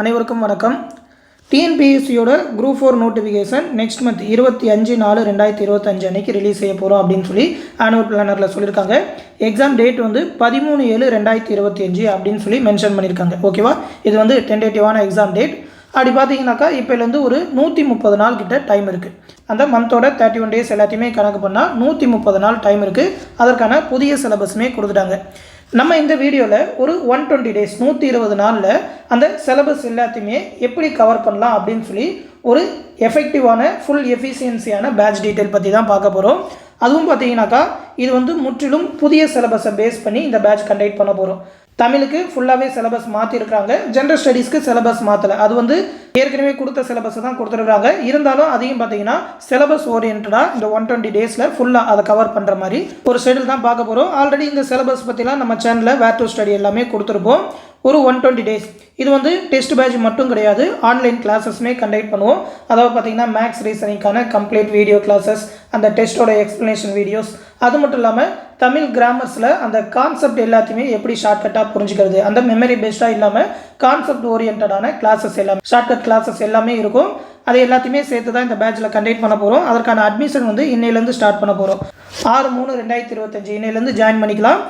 அனைவருக்கும் வணக்கம். டிஎன்பிஎஸ்சியோட group 4 notification next month 25/4/2025 அன்றைக்கி ரிலீஸ் செய்ய போகிறோம் அப்படின்னு சொல்லி ஆனுவல் பிளானரில் சொல்லியிருக்காங்க. எக்ஸாம் டேட் வந்து 13/7/2025 அப்படின்னு சொல்லி மென்ஷன் பண்ணியிருக்காங்க. ஓகேவா, இது வந்து டென்டேட்டிவான எக்ஸாம் டேட். அப்படி பார்த்தீங்கன்னாக்கா இப்போலேருந்து ஒரு 130 நாள் கிட்ட டைம் இருக்குது. அந்த மந்தோட 31 டேஸ் எல்லாத்தையுமே கணக்கு பண்ணால் 130 நாள் டைம் இருக்குது. அதற்கான புதிய சிலபஸுமே கொடுத்துட்டாங்க. நம்ம இந்த வீடியோவில் ஒரு 120 டேஸ் 120 நாளில் அந்த சிலபஸ் எல்லாத்தையுமே எப்படி கவர் பண்ணலாம் அப்படின்னு சொல்லி ஒரு எஃபெக்டிவான ஃபுல் எஃபிஷியன்சியான பேட்ச் டீட்டெயில் பற்றி தான் பார்க்க போகிறோம். அதுவும் பார்த்தீங்கன்னாக்கா இது வந்து முற்றிலும் புதிய சிலபஸை பேஸ் பண்ணி இந்த பேட்ச் கண்டக்ட் பண்ண போகிறோம். தமிழுக்கு ஃபுல்லாகவே சிலபஸ் மாற்றிருக்கிறாங்க, ஜென்ரல் ஸ்டடீஸ்க்கு சிலபஸ் மாற்றலை. அது வந்து ஏற்கனவே கொடுத்த சிலபஸை தான் கொடுத்துருக்காங்க. இருந்தாலும் அதையும் பார்த்தீங்கன்னா சிலபஸ் ஓரியன்டாக இந்த 120 டேஸில் ஃபுல்லாக அதை கவர் பண்ணுற மாதிரி ஒரு ஷெடியூல் தான் பார்க்க போகிறோம். ஆல்ரெடி இந்த சிலபஸ் பற்றிலாம் நம்ம சேனலில் வேர் டு ஸ்டடி எல்லாமே கொடுத்துருப்போம். ஒரு 120 டேஸ் இது வந்து டெஸ்ட் பேட்ச் மட்டும் கிடையாது, ஆன்லைன் கிளாஸஸ்மே கண்டக்ட் பண்ணுவோம். அதாவது பார்த்தீங்கன்னா மேக்ஸ் ரீசனிங்கான கம்ப்ளீட் வீடியோ கிளாஸஸ், அந்த டெஸ்ட்டோட எக்ஸ்ப்ளனேஷன் வீடியோஸ், அது மட்டும் இல்லாமல் தமிழ் கிராமர்ஸில் அந்த கான்செப்ட் எல்லாத்தையுமே எப்படி ஷார்ட்கட்டாக புரிஞ்சுக்கிறது, அந்த மெமரி பேஸ்டாக இல்லாமல் கான்செப்ட் ஓரியன்டான கிளாஸஸ் எல்லாமே ஷார்ட்கட் கிளாஸஸ் எல்லாமே இருக்கும். அது எல்லாத்தையுமே சேர்த்து தான் இந்த பேட்சில் கண்டக்ட் பண்ண போகிறோம். அதற்கான அட்மிஷன் வந்து இன்னையிலேருந்து ஸ்டார்ட் பண்ண போகிறோம். 6/3/2025 இன்னையிலேருந்து ஜாயின் பண்ணிக்கலாம்.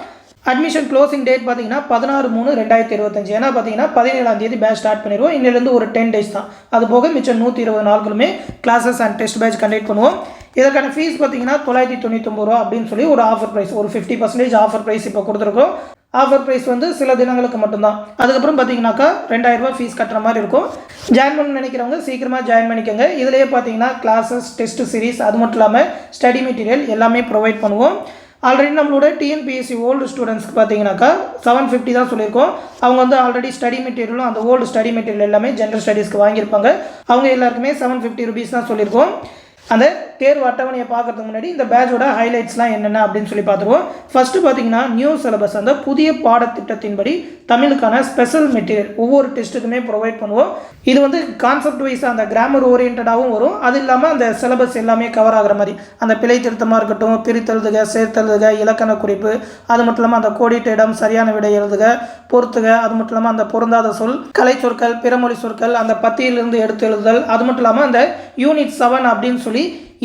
அட்மிஷன் க்ளோசிங் டேட் பார்த்தீங்கன்னா 16/3/2025. ஏன்னா பார்த்தீங்கன்னா 17ஆம் தேதி பேட்ச் ஸ்டார்ட் பண்ணிடுவோம். இன்னிலேருந்து ஒரு 10 டேஸ் தான். அது போக மிச்சம் 120 நாட்களுமே classes and test batch conduct பண்ணுவோம். இதற்கான ஃபீஸ் பார்த்தீங்கன்னா 999 ரூபா அப்படின்னு சொல்லி ஒரு ஆஃபர் ப்ரைஸ், ஒரு 50% ஆஃபர் ப்ரைஸ் இப்போ கொடுத்துருக்கோம். ஆஃபர் ப்ரைஸ் வந்து சில தினங்களுக்கு மட்டும்தான். அதுக்கப்புறம் பார்த்தீங்கன்னாக்கா 2000 ரூபா ஃபீஸ் கட்டுற மாதிரி இருக்கும். ஜாயின் பண்ண நினைக்கிறவங்க சீக்கிரமாக ஜாயின் பண்ணிக்கோங்க. இதிலேயே பார்த்தீங்கன்னா கிளாஸஸ், டெஸ்ட் சீரிஸ், அது மட்டும் இல்லாமல் ஸ்டடி மெட்டீரியல் எல்லாமே ப்ரொவைட் பண்ணுவோம். ஆல்ரெடி நம்மளோட டிஎன்பிஎஸ்சி ஓல்டு ஸ்டூடெண்ட்ஸ்க்கு பார்த்தீங்கன்னாக்கா 750 தான் சொல்லியிருக்கோம். அவங்க வந்து ஆல்ரெடி ஸ்டடி மெட்டீரியலும் அந்த ஓல்டு ஸ்டடி மெட்டீரியல் எல்லாமே ஜென்ரல் ஸ்டடீஸ்க்கு வாங்கியிருப்பாங்க. அவங்க எல்லாருக்குமே 750 ருபீஸ் தான் சொல்லியிருக்கோம். அந்த தேர்வு அட்டவணையை பார்க்கறதுக்கு முன்னாடி இந்த பேட்சோட ஹைலைட்ஸ்லாம் என்னென்ன அப்படின்னு சொல்லி பார்த்துருவோம். ஃபஸ்ட்டு பார்த்தீங்கன்னா நியூ சிலபஸ், அந்த புதிய பாடத்திட்டத்தின்படி தமிழுக்கான ஸ்பெஷல் மெட்டீரியல் ஒவ்வொரு டெஸ்ட்டுக்குமே ப்ரொவைட் பண்ணுவோம். இது வந்து கான்செப்ட் வைஸாக அந்த கிராமர் ஓரியன்டாகவும் வரும். அது இல்லாமல் அந்த சிலபஸ் எல்லாமே கவர் ஆகிற மாதிரி அந்த பிழை திருத்தமாக இருக்கட்டும், பிரித்தெழுதுக, சேர்த்தெழுதுக, இலக்கண குறிப்பு, அது மட்டும் இல்லாமல் அந்த கோடிட்ட இடம், சரியான விடை எழுதுக, பொறுத்துக, அது மட்டும் இல்லாமல் அந்த பொருந்தாத சொல், கலை சொற்கள், பிறமொழி சொற்கள், அந்த பத்தியிலிருந்து எடுத்து எழுதுதல், அது மட்டும் இல்லாமல் அந்த யூனிட் 7 அப்படின்னு சொல்லி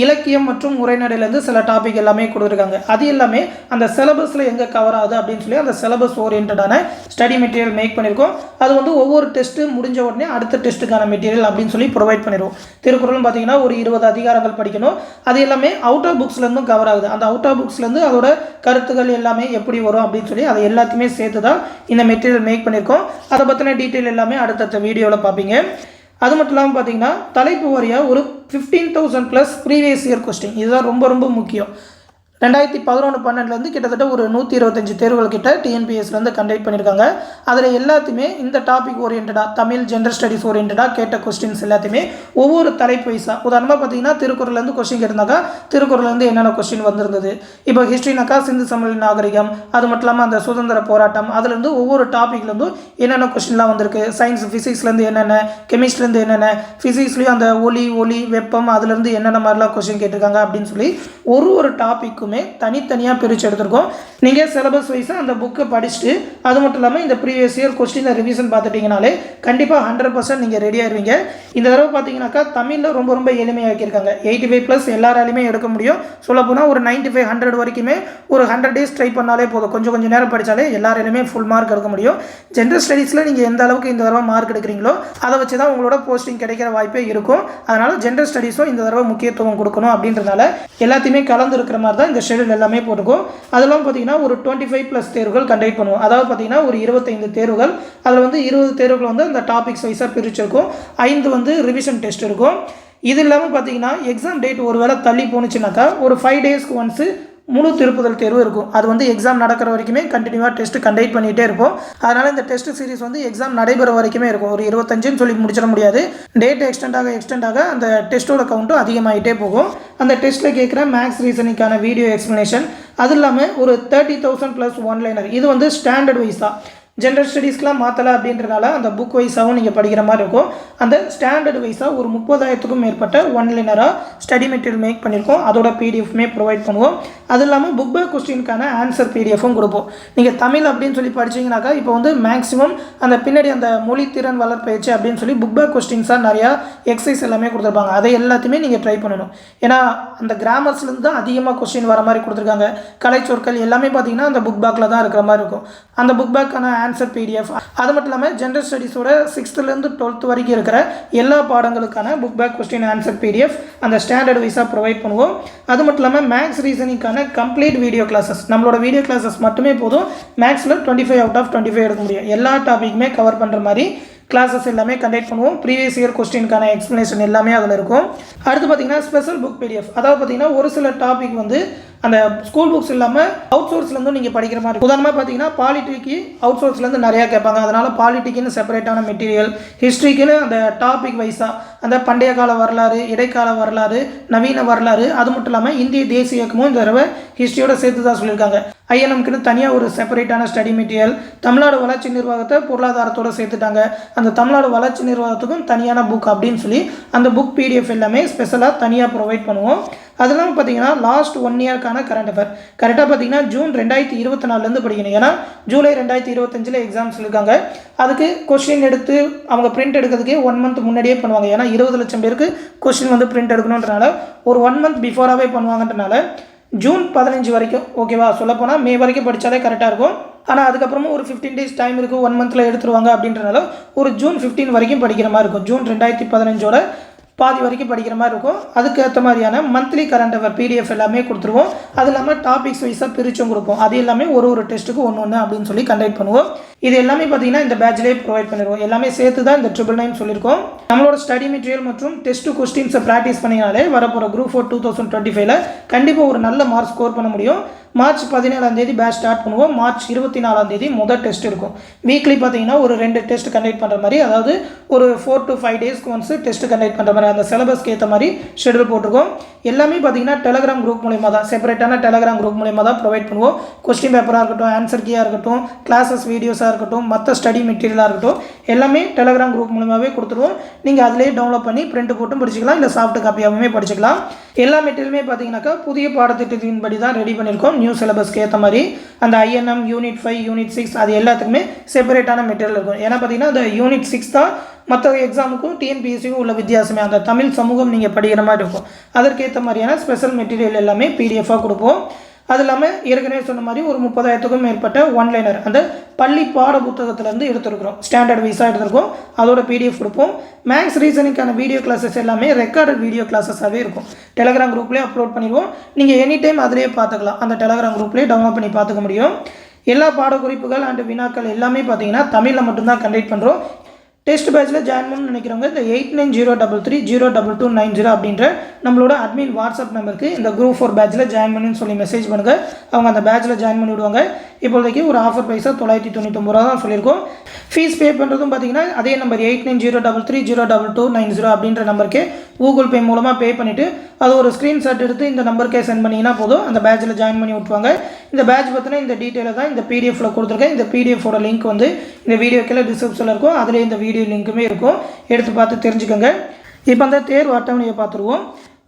இலக்கியம் மற்றும் உரைநடையிலேருந்து சில டாபிக் எல்லாமே கொடுத்துருக்காங்க. அது எல்லாமே அந்த சிலபஸில் எங்கே கவர் ஆகுது அப்படின்னு சொல்லி அந்த சிலபஸ் ஓரியன்டான ஸ்டடி மெட்டீரியல் மேக் பண்ணியிருக்கோம். அது வந்து ஒவ்வொரு டெஸ்ட்டு முடிஞ்ச உடனே அடுத்த டெஸ்ட்டுக்கான மெட்டீரியல் அப்படின்னு சொல்லி ப்ரொவைட் பண்ணிடுவோம். திருக்குறள்னு பார்த்தீங்கன்னா ஒரு 20 அதிகாரங்கள் படிக்கணும். அது எல்லாமே அவுட் ஆஃப் புக்ஸ்லேருந்தும் கவர் ஆகுது. அந்த அவுட் ஆஃப் புக்ஸ்லேருந்து அதோட கருத்துக்கள் எல்லாமே எப்படி வரும் அப்படின்னு சொல்லி அதை எல்லாத்தையுமே சேர்த்து தான் இந்த மெட்டீரியல் மேக் பண்ணியிருக்கோம். அதை பற்றின டீட்டெயில் எல்லாமே அடுத்தடுத்த வீடியோவில் பார்ப்பீங்க. அது மட்டும் இல்லாமல் பார்த்தீங்கன்னா தலைப்பு வாரியாக ஒரு 15,000 ப்ளஸ் ப்ரீவியஸ் இயர் கொஸ்டின், இதுதான் ரொம்ப ரொம்ப முக்கியம். 2011-12 கிட்டத்தட்ட ஒரு 125 தேர்வுகள் கிட்ட டிஎன்பிஎஸ்லேருந்து கண்டக்ட் பண்ணியிருக்காங்க. அதில் எல்லாத்தையுமே இந்த டாபிக் ஓரியன்டாக தமிழ் ஜென்ரல் ஸ்டடீஸ் ஓரியன்டாக கேட்ட கொஸ்டின்ஸ் எல்லாத்தையுமே ஒவ்வொரு தலைப்பு வைஸாக, உதாரணமாக பார்த்தீங்கன்னா திருக்குறள்லேருந்து கொஸ்டின் கேட்டிருந்தாக்கா திருக்குறள்லேருந்து என்னென்ன கொஸ்டின் வந்திருந்தது, இப்போ ஹிஸ்ட்ரினாக்கா சிந்து சமவெளி நாகரிகம், அது மட்டும் இல்லாமல் அந்த சுதந்திர போராட்டம், அதுலேருந்து ஒவ்வொரு டாப்பிக்லேருந்தும் என்னென்ன கொஸ்டின்லாம் வந்திருக்கு, சயின்ஸ் ஃபிசிக்ஸ்லேருந்து என்னென்ன, கெமிஸ்ட்ரிலேருந்து என்னென்ன, ஃபிசிக்ஸ்லேயும் அந்த ஒளி வெப்பம் அதுலேருந்து என்னென்ன மாதிரிலாம் கொஸ்டின் கேட்டிருக்காங்க அப்படின்னு சொல்லி ஒரு டாப்பிக்கும் தனித்தனியாக பிரித்து எடுத்திருக்கோம். நீங்கள் சிலபஸ் வைஸாக அந்த புக்கை படிச்சுட்டு அது மட்டும் இல்லாமல் இந்த ப்ரீவியஸ் இயர் கொஸ்டினை ரிவிஷன் பார்த்துட்டிங்கனாலே கண்டிப்பாக 100% நீங்கள் ரெடி ஆயிருவீங்க. இந்த தடவை பார்த்தீங்கன்னாக்கா தமிழில் ரொம்ப ரொம்ப எளிமையாக்கியிருக்காங்க. 85+ எல்லாராலையுமே எடுக்க முடியும். சொல்லப்போனால் ஒரு 95, 100 வரைக்குமே ஒரு 100 டேஸ் ட்ரை பண்ணாலே போதும். கொஞ்சம் நேரம் படித்தாலே எல்லாராலையுமே ஃபுல் மார்க் எடுக்க முடியும். ஜென்ரல் ஸ்டடீஸில் நீங்கள் எந்த அளவுக்கு இந்த தடவை மார்க் எடுக்கிறீங்களோ அதை வச்சு தான் உங்களோட போஸ்டிங் கிடைக்கிற வாய்ப்பே இருக்கும். அதனால் ஜென்ரல் ஸ்டடீஸும் இந்த தடவை முக்கியத்துவம் கொடுக்கணும் அப்படின்றதுனால எல்லாத்தையுமே கலந்து இருக்கிற மாதிரி தான் இந்த ஷெடியூல் எல்லாமே போட்டுக்கும். அதெல்லாம் பார்த்தீங்கன்னா ஒரு 25+ தேர்வுகள் கண்டக்ட் பண்ணுவோம். அதாவது பார்த்தீங்கன்னா ஒரு 25 தேர்வுகள், அதில் வந்து 20 தேர்வுகள் வந்து அந்த டாபிக்ஸ் வைஸாக பிரிச்சிருக்கும். 5 வந்து ரிவிஷன் டெஸ்ட் இருக்கும். இது இல்லாமல் பார்த்தீங்கன்னா எக்ஸாம் டேட் ஒரு வேளை தள்ளி போணுச்சுனாக்கா ஒரு 5 டேஸ்க்கு ஒன்ஸு முழு திருப்புதல் தேர்வு இருக்கும். அது வந்து எக்ஸாம் நடக்கிற வரைக்குமே கண்டினியூவாக டெஸ்ட் கண்டக்ட் பண்ணிகிட்டே இருப்போம். அதனால் இந்த டெஸ்ட் சீரிஸ் வந்து எக்ஸாம் நடைபெற வரைக்குமே இருக்கும். ஒரு 25ன்னு சொல்லி முடிச்சிட முடியாது. டேட் எக்ஸ்டெண்ட் ஆக அந்த டெஸ்ட்டோட கவுண்ட்டும் அதிகமாகிட்டே போகும். அந்த டெஸ்ட்டில் கேட்குற மேக்ஸ் ரீசனிங்கான வீடியோ எக்ஸ்ப்ளனேஷன், அது இல்லாமல் ஒரு 30,000+ ஒன்லைனர், இது வந்து ஸ்டாண்டர்ட் வைஸ் தான். ஜென்ரல் ஸ்டடீஸ்க்குலாம் மாற்றலை அப்படின்றனால அந்த புக் வைஸாகவும் நீங்கள் படிக்கிற மாதிரி இருக்கும். அந்த ஸ்டாண்டர்ட் வைஸாக ஒரு 30,000க்கும் மேற்பட்ட ஒன்லைனராக ஸ்டடி மெட்டீரியல் மேக் பண்ணியிருக்கோம். அதோட பிடிஎஃப்மே ப்ரொவைட் பண்ணுவோம். அது இல்லாமல் புக் பேக் கொஸ்டினுக்கான ஆன்சர் பிடிஎஃப்பும் கொடுப்போம். நீங்கள் தமிழ் அப்படின்னு சொல்லி படிச்சிங்கனாக்கா இப்போ வந்து மேக்ஸிமம் அந்த பின்னாடி அந்த மொழி திறன் வளர்ப்பயிற்சி அப்படின்னு சொல்லி புக் பேக் கொஸ்டின்ஸாக நிறையா எக்ஸசைஸ் எல்லாமே கொடுத்துருப்பாங்க. அதை எல்லாத்தையுமே நீங்கள் ட்ரை பண்ணணும். ஏன்னா அந்த கிராமர்ஸ்லேருந்து தான் அதிகமாக கொஸ்டின் வர மாதிரி கொடுத்துருக்காங்க. கலைச்சொற்கள் எல்லாமே பார்த்தீங்கன்னா அந்த புக் பேக்கில் தான் இருக்கிற மாதிரி இருக்கும். அந்த புக் பேக்கான ஆன்சர் பிடிஎஃப், அது மட்டும் இல்லாமல் ஜென்ரல் ஸ்டடீஸோட 6th-லேருந்து 12th வரைக்கும் இருக்கிற எல்லா பாடங்களுக்கான book back question answer PDF அந்த ஸ்டாண்டர்ட் வைஸாக ப்ரொவைட் பண்ணுவோம். அது மட்டும் இல்லாமல் மேக்ஸ் ரீசனிங்கான கம்ப்ளீட் வீடியோ கிளாஸஸ், நம்மளோட வீடியோ கிளாஸஸ் மட்டுமே போதும் மேக்ஸில் 25/25 எடுக்க முடியும். எல்லா டாப்பிக்குமே கவர் பண்ணுற மாதிரி கிளாஸஸ் எல்லாமே கண்டக்ட் பண்ணுவோம். ப்ரீவியஸ் இயர் கொஸ்டினுக்கான எக்ஸ்ப்ளனேஷன் எல்லாமே அதில் இருக்கும். அடுத்து பார்த்தீங்கன்னா ஸ்பெஷல் புக் பிடிஎஃப், அதாவது பார்த்தீங்கன்னா ஒரு சில டாபிக் வந்து அந்த ஸ்கூல் புக்ஸ் இல்லாமல் அவுட் சோர்ஸ்லேருந்து நீங்கள் படிக்கிற மாதிரி இருக்கும். உதாரணமாக பார்த்தீங்கன்னா பாலிட்டிக்கு அவுட் சோர்ஸ்லேருந்து நிறையா கேட்பாங்க. அதனால் பாலிட்டிக்குன்னு செப்பரேட்டான மெட்டீரியல், ஹிஸ்ட்ரிக்குன்னு அந்த டாபிக் வைஸாக அந்த பண்டைய கால வரலாறு, இடைக்கால வரலாறு, நவீன வரலாறு, அது மட்டும் இல்லாமல் இந்திய தேசிய இயக்கமும் இந்த தடவை ஹிஸ்ட்ரியோட சேர்த்து தான் சொல்லியிருக்காங்க. ஐஎன்எம்க்குன்னு தனியாக ஒரு செப்பரேட்டான ஸ்டடி மெட்டீரியல், தமிழ்நாடு வளர்ச்சி நிர்வாகத்தை பொருளாதாரத்தோடு சேர்த்துட்டாங்க. அந்த தமிழ்நாடு வளர்ச்சி நிர்வாகத்துக்கும் தனியான புக் அப்படின்னு சொல்லி அந்த புக் பிடிஎஃப் எல்லாமே ஸ்பெஷலாக தனியாக ப்ரொவைட் பண்ணுவோம். அது இல்லாமல் பார்த்தீங்கன்னா லாஸ்ட் 1 இயர்க்கான கரண்ட் அஃபேர் கரெக்டாக பார்த்தீங்கன்னா ஜூன் 2024 படிக்கணும். ஏன்னா ஜூலை 2025 எக்ஸாம்ஸ் இருக்காங்க. அதுக்கு கொஸ்டின் எடுத்து அவங்க பிரிண்ட் எடுக்கிறதுக்கே 1 மந்த் முன்னாடியே பண்ணுவாங்க. ஏன்னா 20 லட்சம் பேருக்கு கொஸ்டின் வந்து பிரிண்ட் எடுக்கணுன்றனால ஒரு 1 மந்த் பிஃபோராகவே பண்ணுவாங்கன்றனால ஜூன் 15 வரைக்கும், ஓகேவா, சொல்லப்போனால் மே வரைக்கும் படித்தாலே கரெக்டாக இருக்கும். ஆனால் அதுக்கப்புறமும் ஒரு 15 days டைம் இருக்குது, 1 மந்தில் எடுத்துருவாங்க அப்படின்றனால ஒரு ஜூன் 15 வரைக்கும் படிக்கிற மாதிரி இருக்கும். ஜூன் 2015 பாதி வரைக்கும் படிக்கிற மாதிரி இருக்கும். அதுக்கேற்ற மாதிரியான மந்த்லி கரண்ட் அஃபேர் பிடிஎஃப் எல்லாமே கொடுத்துருவோம். அது இல்லாமல் டாபிக்ஸ் வைஸாக பிரிச்சும் கொடுப்போம். அது எல்லாமே ஒரு டெஸ்ட்டுக்கு ஒன்று அப்படின்னு சொல்லி கண்டக்ட் பண்ணுவோம். இது எல்லாமே பார்த்தீங்கன்னா இந்த பேட்ச்லேயே ப்ரொவைட் பண்ணிடுவோம். எல்லாமே சேர்த்து தான் இந்த 999 சொல்லியிருக்கோம். நம்மளோட ஸ்டடி மெட்டீரியல் மற்றும் டெஸ்ட் கொஸ்டின்ஸை ப்ராக்டிஸ் பண்ணினாலே வரப்போகிற குரூப் 4 2025 கண்டிப்பாக ஒரு நல்ல மார்க் ஸ்கோர் பண்ண முடியும். மார்ச் 17 பேட்ச் ஸ்டார்ட் பண்ணுவோம். மார்ச் 24 முதல் டெஸ்ட் இருக்கும். வீக்லி பார்த்தீங்கன்னா ஒரு 2 டெஸ்ட் கண்டக்ட் பண்ணுற மாதிரி, அதாவது ஒரு 4 to 5 டேஸ்க்கு ஒன்ஸ் டெஸ்ட் கண்டக்ட் பண்ணுற மாதிரி அந்த சிலபஸ்க்கு ஏற்ற மாதிரி ஷெடியூல் போட்டிருக்கோம். எல்லாமே பார்த்தீங்கன்னா டெலகிராம் குரூப் மூலமா தான், செப்பரேட்டான டெலகிராம் குரூப் மூலமா தான் ப்ரொவைட் பண்ணுவோம். கொஸ்டின் பேப்பராக இருக்கட்டும், ஆன்சர் கீயாக இருக்கட்டும், கிளாஸஸ் வீடியோஸாக இருக்கட்டும், மற்ற ஸ்டடி மெட்டீரியலாக இருக்கட்டும், எல்லாமே டெலகிராம் குரூப் மூலமாகவே கொடுத்துருவோம். நீங்கள் அதிலே டவுன்லோட் பண்ணி பிரிண்ட் போட்டும் படிச்சுக்கலாம், இல்லை சாஃப்ட் காப்பியாகவுமே படிச்சுக்கலாம். எல்லா மெட்டீரியலுமே பார்த்தீங்கன்னாக்கா புதிய பாடத்திட்டத்தின்படி தான் ரெடி பண்ணியிருக்கோம். நியூ சிலபஸ்க்கு ஏற்ற மாதிரி அந்த ஐஎன்எம் யூனிட் 5 யூனிட் 6 அது எல்லாத்துக்குமே செப்பரேட்டான மெட்டீரியல் இருக்கும். ஏன்னா பார்த்தீங்கன்னா அந்த யூனிட் 6 தான் மற்ற எக்ஸாமுக்கும் டிஎன்பிஎஸ்சிக்கும் உள்ள வித்தியாசமே. அந்த தமிழ் சமூகம் நீங்கள் படிக்கிற மாதிரி இருக்கும். அதற்கேற்ற மாதிரியான ஸ்பெஷல் மெட்டீரியல் எல்லாமே பிடிஎஃபாக கொடுப்போம். அது இல்லாமல் ஏற்கனவே சொன்ன மாதிரி ஒரு 30,000க்கும் மேற்பட்ட ஒன்லைனர் அந்த பள்ளி பாட புத்தகத்திலேருந்து எடுத்துருக்கிறோம். ஸ்டாண்டர்ட் வைஸாக எடுத்துருக்கோம். அதோட பிடிஎஃப் கொடுப்போம். மேக்ஸ் ரீசனிங்கான வீடியோ கிளாஸஸ் எல்லாமே ரெக்கார்டட் வீடியோ கிளாஸஸாகவே இருக்கும். டெலகிராம் குரூப்லேயே அப்லோட் பண்ணிடுவோம். நீங்கள் எனி டைம் அதிலேயே பார்த்துக்கலாம். அந்த டெலகிராம் குரூப்லேயே டவுன்லோட் பண்ணி பார்த்துக்க முடியும். எல்லா பாடக்குறிப்புகள் அண்ட் வினாக்கள் எல்லாமே பார்த்தீங்கன்னா தமிழில் மட்டும்தான் கண்டக்ட் பண்ணுறோம். டெஸ்ட் பேட்சில் ஜாயின் பண்ணணும்னு நினைக்கிறவங்க இந்த 8903302290 அப்படின்ற நம்மளோட அட்மின் வாட்ஸ்அப் நம்பருக்கு இந்த குரூப் 4 பேட்சில் ஜாயின் பண்ணுன்னு சொல்லி மெசேஜ் பண்ணுங்கள். அவங்க அந்த பேட்சில் ஜாயின் பண்ணி விடுவாங்க. இப்போதைக்கு ஒரு ஆஃபர் ப்ரைஸாக 999 தான் சொல்லியிருக்கோம். ஃபீஸ் பே பண்ணுறதும் பார்த்தீங்கன்னா அதே நம்பர் 8903302290 அப்படின்ற நம்பருக்கு கூகுள் பே மூலமாக பே பண்ணிவிட்டு அது ஒரு ஸ்க்ரீன்ஷாட் எடுத்து இந்த நம்பருக்கே சென்ட் பண்ணிங்கன்னா போதும், அந்த பேட்சில் ஜாயின் பண்ணி விட்டுருவாங்க. இந்த பேட்ச் பற்றின இந்த டீட்டெயிலை தான் இந்த பிடிஎஃப்பில் கொடுத்துருக்கேன். இந்த பிடிஎஃபோட லிங்க் வந்து இந்த வீடியோ கீழே டிஸ்கிரிப்ஷனில் இருக்கும். அதில் இந்த வீடியோ லிங்க்குமே இருக்கும். எடுத்து பார்த்து தெரிஞ்சுக்கோங்க. இப்போ அந்த தேர்வு அட்டவணையை பார்த்துருவோம்.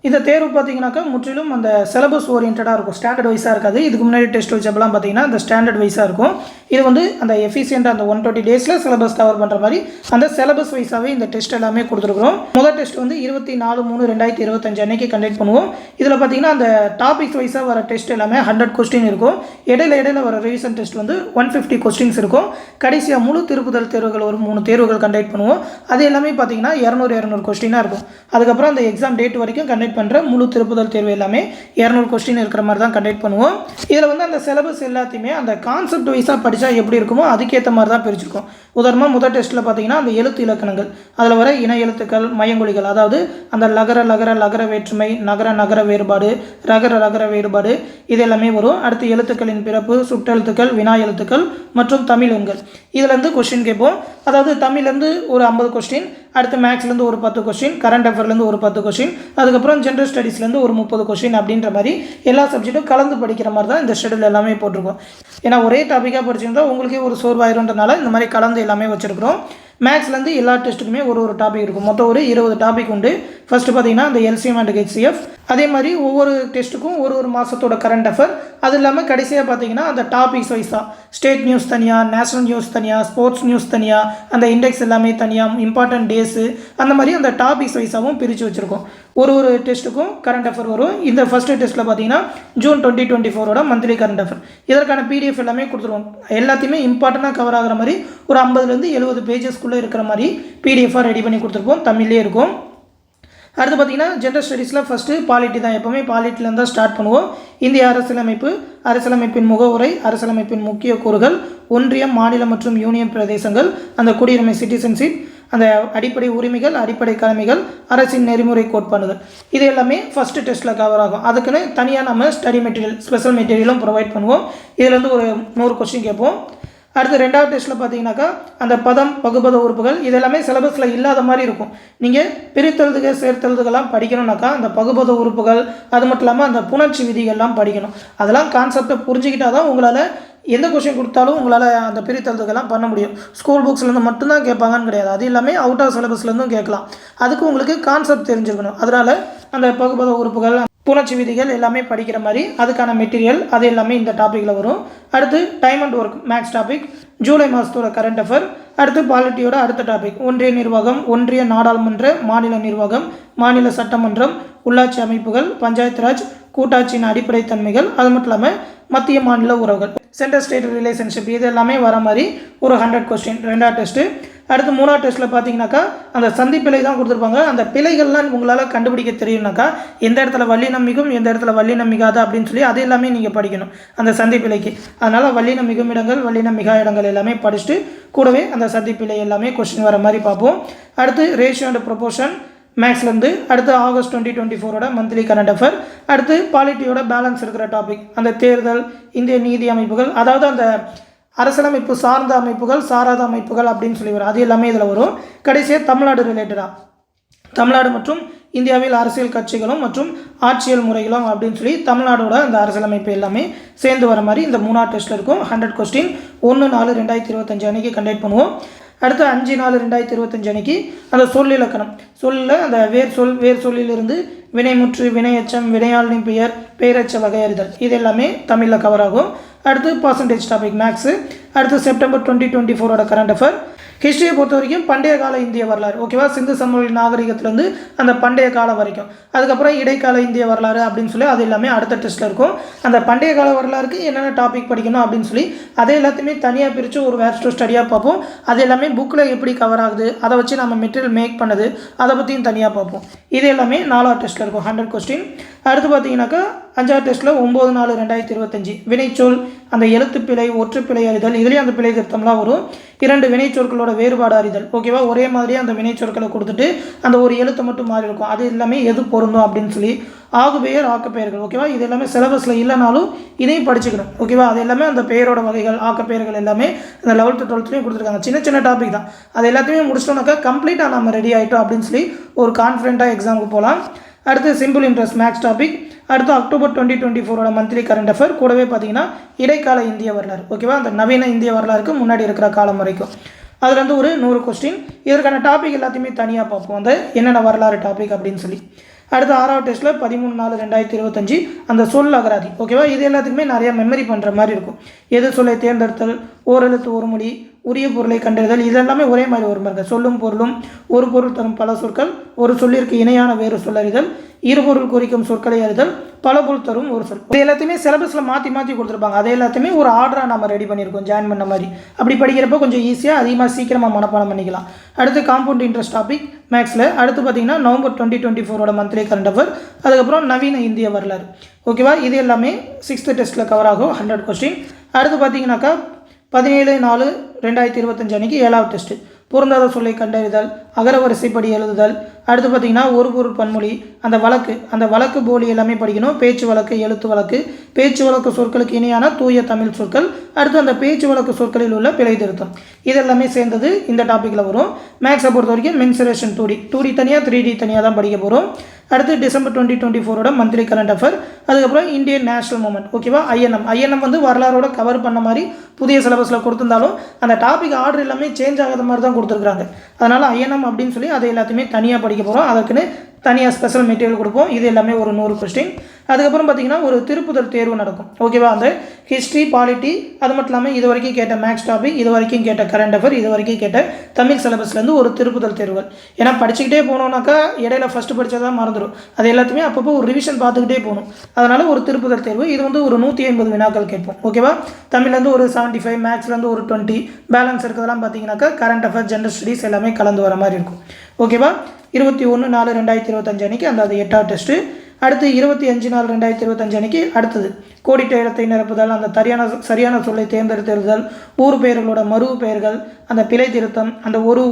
இந்த தேர்வு பார்த்தீங்கன்னாக்கா முற்றிலும் அந்த சிலபஸ் ஓரியன்டாக இருக்கும். ஸ்டாண்டர்ட் வைஸாக இருக்காது. இதுக்கு முன்னாடி டெஸ்ட் வச்சப்பெல்லாம் பார்த்தீங்கன்னா அந்த ஸ்டாண்டர்ட் வைஸாக இருக்கும். இது வந்து அந்த எஃபிஷியண்டாக அந்த 120 டேஸில் சிலபஸ் கவர் பண்ணுற மாதிரி அந்த சிலபஸ் வைஸாகவே இந்த டெஸ்ட் எல்லாமே கொடுத்துருக்குறோம். முதல் டெஸ்ட் வந்து 24/3/2025 அன்னைக்கு கண்டக்ட் பண்ணுவோம். இதில் பார்த்தீங்கன்னா அந்த டாபிக்ஸ் வைஸாக வர டெஸ்ட் எல்லாமே 100 கொஸ்டின் இருக்கும். இடையில வர ரிவிஷன் டெஸ்ட் வந்து 150 கொஸ்டின்ஸ் இருக்கும். கடைசியாக முழு திருப்புதல் தேர்வுகள் ஒரு 3 தேர்வுகள் கண்டக்ட் பண்ணுவோம். அது எல்லாமே பார்த்தீங்கன்னா 200 கொஸ்டினாக இருக்கும். அதுக்கப்புறம் அந்த எக்ஸாம் டேட் வரைக்கும் கண்டக்ட் பண்ணுற முழு திருப்புதல் தேர்வு எல்லாமே 200 கொஸ்டின் இருக்கிற மாதிரி தான் கண்டக்ட் பண்ணுவோம். இதில் வந்து அந்த சிலபஸ் எல்லாத்தையுமே அந்த கான்செப்ட் வைஸாக படித்தா எப்படி இருக்குமோ அதுக்கேற்ற மாதிரி தான் பிரிச்சிருக்கோம். உதாரணமாக முதல் டெஸ்ட்டில் பார்த்தீங்கன்னா அந்த எழுத்து இலக்கணங்கள், அதில் வர இன எழுத்துக்கள், மையங்கொலிகள், அதாவது அந்த லகர வேற்றுமை, நகர வேறுபாடு, ரகர வேறுபாடு, இது எல்லாமே வரும். அடுத்து எழுத்துக்களின் பிறப்பு, சுட்டெழுத்துக்கள், வினா எழுத்துக்கள் மற்றும் தமிழ் எண்கள். இதிலேருந்து கொஸ்டின் கேட்போம். அதாவது தமிழ்லேருந்து ஒரு 50 கொஸ்டின், அடுத்து மேக்ஸ்லேருந்து ஒரு 10 கொஸ்டின், கரண்ட் அஃபேர்லேருந்து ஒரு 10 கொஸ்டின், அதுக்கப்புறம் ஜென்ரல் ஸ்டடீஸ்லேருந்து ஒரு 30 கொஸ்டின் அப்படின்ற மாதிரி எல்லா சப்ஜெக்ட்டும் கலந்து படிக்கிற மாதிரி தான் இந்த ஷெடியூல் எல்லாமே போட்டிருக்கோம். ஏன்னா ஒரே டாப்பிக்காக படிச்சிருந்தா உங்களுக்கே ஒரு சோர்வாயிருன்றனால இந்த மாதிரி கலந்து எல்லாமே வச்சுருக்கிறோம். மேக்ஸ்லேருந்து எல்லா டெஸ்ட்டுக்குமே ஒரு டாபிக் இருக்கும். மொத்தம் ஒரு 20 டாபிக் உண்டு. ஃபஸ்ட்டு பார்த்தீங்கன்னா அந்த எல்சிஎம் அண்ட் ஹெச்சிஎஃப், அதே மாதிரி ஒவ்வொரு டெஸ்ட்டுக்கும் ஒரு மாதத்தோட கரண்ட் அஃபேர், அது இல்லாமல் கடைசியாக பார்த்தீங்கன்னா அந்த டாபிக்ஸ் வைஸாக ஸ்டேட் நியூஸ் தனியாக, நேஷனல் நியூஸ் தனியாக, ஸ்போர்ட்ஸ் நியூஸ் தனியாக, அந்த இண்டெக்ஸ் எல்லாமே தனியாக, இம்பார்ட்டன்ட் டேஸு, அந்த மாதிரி அந்த டாபிக்ஸ் வைஸாகவும் பிரித்து வச்சுருக்கோம். ஒரு டெஸ்ட்டுக்கும் கரண்ட் அஃபேர் வரும். இந்த ஃபஸ்ட்டு டெஸ்ட்டில் பார்த்தீங்கன்னா ஜூன் 2024 மந்த்லி கரண்ட் அஃபேர், இதற்கான பிடிஎஃப் எல்லாமே கொடுத்துருவோம். எல்லாத்தையுமே இம்பார்ட்டண்ட்டாக கவர் ஆகிற மாதிரி ஒரு 50லேருந்து 70 பேஜஸ்க்குள்ளே இருக்கிற மாதிரி பிடிஎஃபாக ரெடி பண்ணி கொடுத்துருப்போம். தமிழ்லேயே இருக்கும். அடுத்து பார்த்தீங்கன்னா ஜென்ரல் ஸ்டடீஸில் ஃபஸ்ட்டு பாலிட்டி தான். எப்போவுமே பாலிட்டிலேருந்து தான் ஸ்டார்ட் பண்ணுவோம். இந்திய அரசியலமைப்பு, அரசியலமைப்பின் முகவுரை, அரசியலமைப்பின் முக்கிய கூறுகள், ஒன்றியம், மாநிலம் மற்றும் யூனியன் பிரதேசங்கள், அந்த குடியுரிமை சிட்டிசன்ஷிப், அந்த அடிப்படை உரிமைகள், அடிப்படை கடமைகள், அரசின் நெறிமுறை கோட்பாடுகள், இது எல்லாமே ஃபஸ்ட்டு டெஸ்ட்டில் கவர் ஆகும். அதுக்குன்னு தனியாக நம்ம ஸ்டடி மெட்டீரியல், ஸ்பெஷல் மெட்டீரியலும் ப்ரொவைட் பண்ணுவோம். இதுலேருந்து ஒரு 100 கொஸ்டின் கேட்போம். அடுத்து ரெண்டாவது டெஸ்ட்டில் பார்த்தீங்கன்னாக்கா அந்த பதம், பகுபத உறுப்புகள், இதெல்லாமே சிலபஸில் இல்லாத மாதிரி இருக்கும். நீங்கள் பிரித்தெழுதுக, சேர்த்தெழுதுகள்லாம் படிக்கணும்னாக்கா அந்த பகுபத உறுப்புகள், அது மட்டும் இல்லாமல் அந்த புணர்ச்சி விதிகள்லாம் படிக்கணும். அதெல்லாம் கான்செப்டை புரிஞ்சுக்கிட்டால் தான் உங்களால் எந்த கொஸ்டின் கொடுத்தாலும் உங்களால் அந்த பிரித்தெழுதுகள்லாம் பண்ண முடியும். ஸ்கூல் புக்ஸ்லேருந்து மட்டும்தான் கேட்பாங்கன்னு கிடையாது. அது எல்லாமே அவுட் ஆஃப் சிலபஸ்லேருந்தும் கேட்கலாம். அதுக்கு உங்களுக்கு கான்செப்ட் தெரிஞ்சுக்கணும். அதனால் அந்த பகுபத உறுப்புகள், புணர்ச்சி விதிகள் எல்லாமே படிக்கிற மாதிரி அதுக்கான மெட்டீரியல் அது எல்லாமே இந்த டாப்பிக்கில் வரும். அடுத்து time and work maths topic, July மாதத்தோட கரண்ட் அஃபேர். அடுத்து பாலிட்டியோட அடுத்த டாபிக் ஒன்றிய நிர்வாகம், ஒன்றிய நாடாளுமன்ற, மாநில நிர்வாகம், மாநில சட்டமன்றம், உள்ளாட்சி அமைப்புகள், பஞ்சாயத்து ராஜ், கூட்டாட்சியின் அடிப்படை தன்மைகள், அது மட்டும் இல்லாமல் மத்திய மாநில உறவுகள், சென்ட்ரல் ஸ்டேட் ரிலேஷன்ஷிப், இது எல்லாமே வர மாதிரி ஒரு 100 கொஸ்டின் ரெண்டாவது டெஸ்ட்டு. அடுத்து மூணாவது டெஸ்ட்டில் பார்த்தீங்கன்னாக்கா அந்த சந்திப்பிழை தான் கொடுத்துருப்பாங்க. அந்த பிழைகள்லாம் உங்களால் கண்டுபிடிக்க தெரியும்னாக்கா எந்த இடத்துல வல்லினம் மிகும், எந்த இடத்துல வல்லினம் மிகாது அப்படின்னு சொல்லி அது எல்லாமே நீங்கள் படிக்கணும் அந்த சந்திப்பிழைக்கு. அதனால் வல்லினம் மிகும் இடங்கள், வல்லினம் மிகா இடங்கள் எல்லாமே படிச்சுட்டு கூடவே அந்த சந்திப்பிழை எல்லாமே கொஸ்டின் வர மாதிரி பார்ப்போம். அடுத்து ரேஷியோ அண்ட் ப்ரொபோர்ஷன் மேக்ஸ்லேருந்து. அடுத்து ஆகஸ்ட் 2024 மந்த்லி கரண்ட் அஃபேர். அடுத்து பாலிட்டியோட பேலன்ஸ் இருக்கிற டாபிக் அந்த தேர்தல், இந்திய நீதி அமைப்புகள், அதாவது அந்த அரசியலமைப்பு சார்ந்த அமைப்புகள், சாராத அமைப்புகள் அப்படின்னு சொல்லி வரும். அது எல்லாமே இதில் வரும். கடைசியாக தமிழ்நாடு ரிலேட்டடாக தமிழ்நாடு மற்றும் இந்தியாவில் அரசியல் கட்சிகளும் மற்றும் ஆட்சியல் முறைகளும் அப்படின்னு சொல்லி தமிழ்நாடோட அந்த அரசியலமைப்பு எல்லாமே சேர்ந்து வர மாதிரி இந்த மூணாவது டெஸ்ட்டில் இருக்கும். 100 கொஸ்டின் 1/4/2025 அன்றைக்கி கண்டக்ட் பண்ணுவோம். அடுத்து 5/4/2025 அன்றைக்கி அந்த சொல்லிலக்கணம், சொல்லில் அந்த வேர் சொல்லிலிருந்து வினைமுற்று, வினையச்சம், வினையாளின் பெயர், பெயரச்ச வகையறிதல், இது எல்லாமே தமிழில் கவர் ஆகும். அடுத்து பர்சன்டேஜ் டாபிக் மேக்ஸு. அடுத்து செப்டம்பர் 2024 கரண்ட் அஃபேர். ஹிஸ்ட்ரியை பொறுத்த வரைக்கும் பண்டைய கால இந்திய வரலாறு, ஓகேவா, சிந்து சமவெளி நாகரிகத்திலேருந்து அந்த பண்டைய காலம் வரைக்கும். அதுக்கப்புறம் இடைக்கால இந்திய வரலாறு அப்படின்னு சொல்லி அது எல்லாமே அடுத்த டெஸ்ட்டில் இருக்கும். அந்த பண்டைய கால வரலாறுக்கு என்னென்ன டாபிக் படிக்கணும் அப்படின்னு சொல்லி அதை எல்லாத்தையுமே தனியாக பிரித்து ஒரு வேர்ஸ்டோ ஸ்டடியாக பார்ப்போம். அது எல்லாமே புக்கில் எப்படி கவர் ஆகுது, அதை வச்சு நம்ம மெட்டீரியல் மேக் பண்ணது, அதை பற்றியும் தனியாக பார்ப்போம். இது எல்லாமே 4வது டெஸ்ட்டில் இருக்கும் 100 கொஸ்டின். அடுத்து பார்த்தீங்கன்னாக்கா 5வது டெஸ்ட்டில் 9/4/2025 வினைச்சொல், அந்த எழுத்துப்பிழை, ஒற்றுப்பிழை அறிதல், இதுலேயும் அந்த பிழை திருத்தம்லாம் வரும். 2 வினைச்சொற்களோட வேறுபாடு அறிதல், ஓகேவா, ஒரே மாதிரியே அந்த வினைச்சொற்களை கொடுத்துட்டு அந்த ஒரு எழுத்து மட்டும் மாறி இருக்கும். அது எல்லாமே எது பொருந்தும் அப்படின்னு சொல்லி ஆகுபெயர், ஆக்கப்பெயர்கள், ஓகேவா, இது எல்லாமே சிலபஸில் இல்லைனாலும் இதையும் படிச்சுக்கணும், ஓகேவா. அது எல்லாமே அந்த பெயரோட வகைகள், ஆக்கப்பெயர்கள் எல்லாமே அந்த 11th 12thலையும் கொடுத்துருக்காங்க. சின்ன டாபிக் தான். அது எல்லாத்தையுமே முடிச்சிட்டோம்னாக்கா கம்ப்ளீட்டாக நம்ம ரெடி ஆகிட்டோம் அப்படின்னு சொல்லி ஒரு கான்ஃபிடென்ட்டாக எக்ஸாமுக்கு போகலாம். அடுத்து சிம்பிள் இன்ட்ரெஸ்ட் மேக்ஸ் டாபிக். அடுத்து அக்டோபர் 2024 மந்த்லி கரண்ட் அஃபேர். கூடவே பார்த்தீங்கன்னா இடைக்கால இந்திய வரலாறு, ஓகேவா, அந்த நவீன இந்திய வரலாறுக்கு முன்னாடி இருக்கிற காலம் வரைக்கும். அதுலேருந்து ஒரு 100 கொஸ்டின். இதற்கான டாபிக் எல்லாத்தையுமே தனியாக பார்ப்போம், அந்த என்னென்ன வரலாறு டாபிக் அப்படின்னு சொல்லி. அடுத்து 6வது டெஸ்ட்டில் 13/4/2025 அந்த சொல் அகராதி, ஓகேவா, இது எல்லாத்துக்குமே நிறையா மெமரி பண்ணுற மாதிரி இருக்கும். எது சொல்லை தேர்ந்தெடுத்தல், ஓரெழுத்து ஒரு மொழி, உரிய பொருளை கண்டறிதல், இதெல்லாமே ஒரே மாதிரி வரும் பாருங்க. சொல்லும் பொருளும், ஒரு பொருள் தரும் பல சொற்கள், ஒரு சொல்லிற்கு இணையான வேறு சொல்லறிதல், இருபொருள் குறிக்கும் சொற்களை அறிதல், பல பொருள் தரும் ஒரு சொல், இது எல்லாத்தையுமே சிலபஸில் மாற்றி கொடுத்துருப்பாங்க. அதை எல்லாத்தையுமே ஒரு ஆர்டராக நம்ம ரெடி பண்ணியிருக்கோம் ஜாயின் பண்ண மாதிரி. அப்படி படிக்கிறப்போ கொஞ்சம் ஈஸியாக அதிகமாக சீக்கிரமாக மனப்பாடம் பண்ணிக்கலாம். அடுத்து காம்பவுண்ட் இன்ட்ரெஸ்ட் டாபிக் மேக்ஸில். அடுத்து பார்த்தீங்கன்னா நவம்பர் 2024 மந்த்லி கரண்ட் அஃபேர். அதுக்கப்புறம் நவீன இந்திய வரலாறு, ஓகேவா, இது எல்லாமே 6th டெஸ்ட்டில் கவர் ஆகும் 100 கொஸ்டின். அடுத்து பார்த்தீங்கன்னாக்கா 17/4/2025 அன்றைக்கி 7வது டெஸ்ட்டு பொருந்தாத சொல்லை கண்டறிதல், அகரவரிசைப்படி எழுதுதல், அடுத்து பார்த்திங்கன்னா ஒரு பொருள் பன்மொழி, அந்த வழக்கு போலி எல்லாமே படிக்கணும். பேச்சு வழக்கு, எழுத்து வழக்கு, பேச்சு வழக்கு சொற்களுக்கு இணையான தூய தமிழ் சொற்கள், அடுத்து அந்த பேச்சு வழக்கு சொற்களில் உள்ள பிழை திருத்தம், இதெல்லாமே சேர்ந்தது இந்த டாப்பிக்கில் வரும். மேக்ஸை பொறுத்த வரைக்கும் மென்சுரேஷன் 2D தனியாக 3D தனியாக தான் படிக்க போகிறோம். அடுத்து டிசம்பர் 2024 மந்த்லி கரண்ட் அஃபேர், அதுக்கப்புறம் இந்தியன் நேஷனல் மூமெண்ட், ஓகேவா. ஐஎன்எம் வந்து வரலாறோட கவர் பண்ண மாதிரி புதிய சிலபஸில் கொடுத்துருந்தாலும் அந்த டாபிக் ஆர்டர் எல்லாமே சேஞ்ச் ஆகாத மாதிரி தான் கொடுத்துருக்குறாங்க. அதனால் ஐஎன்எம் அப்படின்னு சொல்லி அதை எல்லாத்தையுமே தனியாக படிக்க போகிறோம். அதுக்குன்னு தனியாக ஸ்பெஷல் மெட்டீரியல் கொடுப்போம். இது எல்லாமே ஒரு 100 கொஸ்டின். அதுக்கப்புறம் பார்த்திங்கன்னா ஒரு திருப்புதல் தேர்வு நடக்கும், ஓகேவா. அந்த ஹிஸ்ட்ரி, பாலிட்டி, அது மட்டும் இல்லாமல் இது வரைக்கும் கேட்ட மேக்ஸ் டாபிக், இது வரைக்கும் கேட்ட கரண்ட் அஃபேர், இது வரைக்கும் கேட்ட தமிழ் சிலபஸ்லேருந்து ஒரு திருப்புதல் தேர்வுகள். ஏன்னா படிச்சுக்கிட்டே போனோம்னாக்கா இடையில ஃபஸ்ட்டு படித்ததான் மறந்துடும். அது எல்லாத்தையுமே அப்பப்போ ஒரு ரிவிஷன் பார்த்துக்கிட்டே போகணும். அதனால் ஒரு திருப்புதல் தேர்வு, இது வந்து ஒரு 150 வினாக்கள் கேட்போம், ஓகேவா. தமிழ்லேருந்து ஒரு 75, மேக்ஸ்லேருந்து ஒரு 20, பேலன்ஸ் இருக்கிறதெல்லாம் பார்த்தீங்கன்னாக்கா கரண்ட் அஃபேர், ஜென்ரல் ஸ்டடீஸ் எல்லாமே கலந்து வர மாதிரி இருக்கும், ஓகேவா. 21/4/2025 அன்றைக்கி அந்த 8வது டெஸ்ட்டு. அடுத்து 25/4/2025 அன்றைக்கி அடுத்தது கோடிட்ட இடத்தை நிரப்புதல், அந்த சரியான சொல்லை தேர்ந்தெடுத்தல், ஊர் பெயர்களோட மறு பெயர்கள், அந்த பிழை திருத்தம், அந்த ஒரு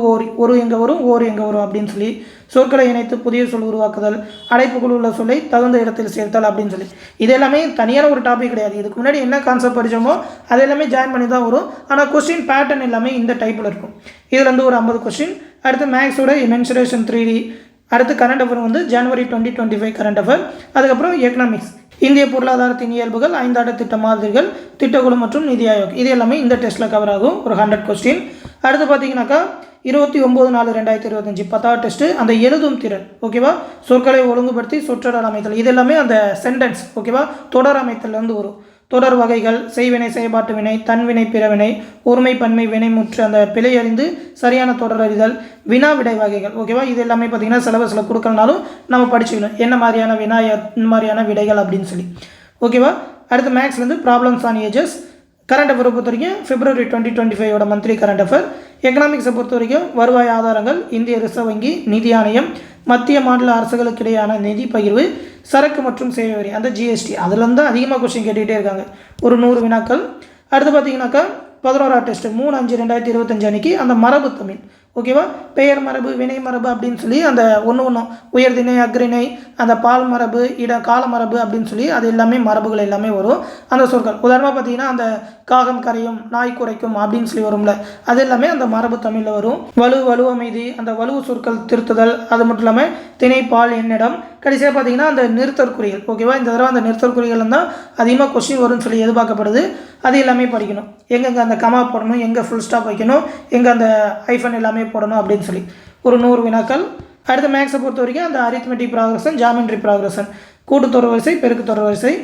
எங்கே வரும், ஓர் எங்கே வரும் அப்படின்னு சொல்லி சொற்களை இணைத்து புதிய சொல் உருவாக்குதல், அடைப்புக்குள் உள்ள சொல்லை தகுந்த இடத்தில் சேர்த்தல் அப்படின்னு சொல்லி இது எல்லாமே தனியான ஒரு டாபிக் கிடையாது. இதுக்கு முன்னாடி என்ன கான்செப்ட் படித்தோமோ அது எல்லாமே ஜாயின் பண்ணி தான் வரும். ஆனால் கொஸ்டின் பேட்டர்ன் எல்லாமே இந்த டைப்பில் இருக்கும். இதுலேருந்து ஒரு 50 கொஸ்டின். அடுத்து மேக்ஸோட மென்சுரேஷன் 3D, அடுத்து கரண்ட் அஃபேர் வந்து ஜனவரி 2025 கரண்ட் அஃபேர். அதுக்கப்புறம் எக்கனாமிக்ஸ், இந்திய பொருளாதாரத்தின் இயல்புகள், 5 திட்ட மாதிரிகள், திட்டக்குழு மற்றும் நிதி ஆயோக், இது எல்லாமே இந்த டெஸ்ட்டில் கவர் ஆகும். ஒரு 100 கொஸ்டின். அடுத்து பார்த்தீங்கன்னாக்கா 29/4/2025 10வது டெஸ்ட்டு, அந்த எழுதும் திறன், ஓகேவா. சொற்களை ஒழுங்குபடுத்தி சொற்றொடர் அமைத்தல், இது எல்லாமே அந்த சென்டென்ஸ், ஓகேவா, தொடர் அமைத்தல்லேருந்து வரும். தொடர் வகைகள், செய்வினை, செயல்பாட்டு வினை, தன்வினை, பிறவினை, ஒருமை, பன்மை, வினைமுற்று, அந்த பிழை அறிந்து சரியான தொடர் அறிதல், வினா விடை வகைகள், ஓகேவா. இது எல்லாமே பார்த்திங்கன்னா சிலபஸில் கொடுக்கலனாலும் நம்ம படிச்சுக்கணும் என்ன மாதிரியான வினா, என்ன மாதிரியான விடைகள் அப்படின்னு சொல்லி, ஓகேவா. அடுத்து மேக்ஸ்லேருந்து ப்ராப்ளம்ஸ் ஆன் ஏஜஸ். கரண்ட் அஃபேரை பொறுத்த வரைக்கும் February 2025 மந்த்லி கரண்ட் அஃபேர். எக்கனாமிக்ஸை பொறுத்த வரைக்கும் வருவாய் ஆதாரங்கள், இந்திய ரிசர்வ் வங்கி, நிதி ஆணையம், மத்திய மாநில அரசுகளுக்கு இடையான நிதி பகிர்வு, சரக்கு மற்றும் சேவை வரி, அந்த GST, அதுலேருந்து தான் அதிகமாக கொஸ்டின் கேட்டுக்கிட்டே இருக்காங்க. ஒரு 100 வினாக்கள். அடுத்து பார்த்தீங்கன்னாக்கா 11வது டெஸ்ட்டு 3/5/2025 அன்றைக்கி அந்த மரபு தமிழ், ஓகேவா. பெயர் மரபு, வினை மரபு அப்படின்னு சொல்லி அந்த ஒன்றும் உயர்திணை, அக்ரிணை, அந்த பால் மரபு, கால மரபு அப்படின்னு சொல்லி அது எல்லாமே மரபுகள் எல்லாமே வரும். அந்த சொற்கள் உதாரணமாக பார்த்தீங்கன்னா அந்த காகம் கரையும், நாய் குறைக்கும் அப்படின்னு சொல்லி வரும்ல, அது எல்லாமே அந்த மரபு தமிழில் வரும். வலுவமைதி, அந்த வலுவு சொற்கள் திருத்துதல், அது மட்டும் இல்லாமல் திணை, பால், என்னிடம், கடைசியாக பார்த்தீங்கன்னா அந்த நிறுத்தற்குறிகள், ஓகேவா. இந்த தடவை அந்த நிறுத்தற்குறிகள் தான் அதிகமாக கொஸ்டின் வரும்னு சொல்லி எதிர்பார்க்கப்படுது. அது எல்லாமே படிக்கணும். எங்கெங்கே அந்த கமா போடணும், எங்கே ஃபுல் ஸ்டாப் வைக்கணும், எங்கே அந்த ஐஃபன் எல்லாமே போடணும் அப்படின்னு சொல்லி ஒரு 100 வினாக்கள். அடுத்து மேக்ஸை பொறுத்த வரைக்கும் அந்த அரித்மெட்டிக் ப்ராக்ரஷன், ஜாமெட்ரி ப்ராக்ரஷன், கூட்டுத்தொடர் வரிசை, பெருக்கு தொடர் வரிசை.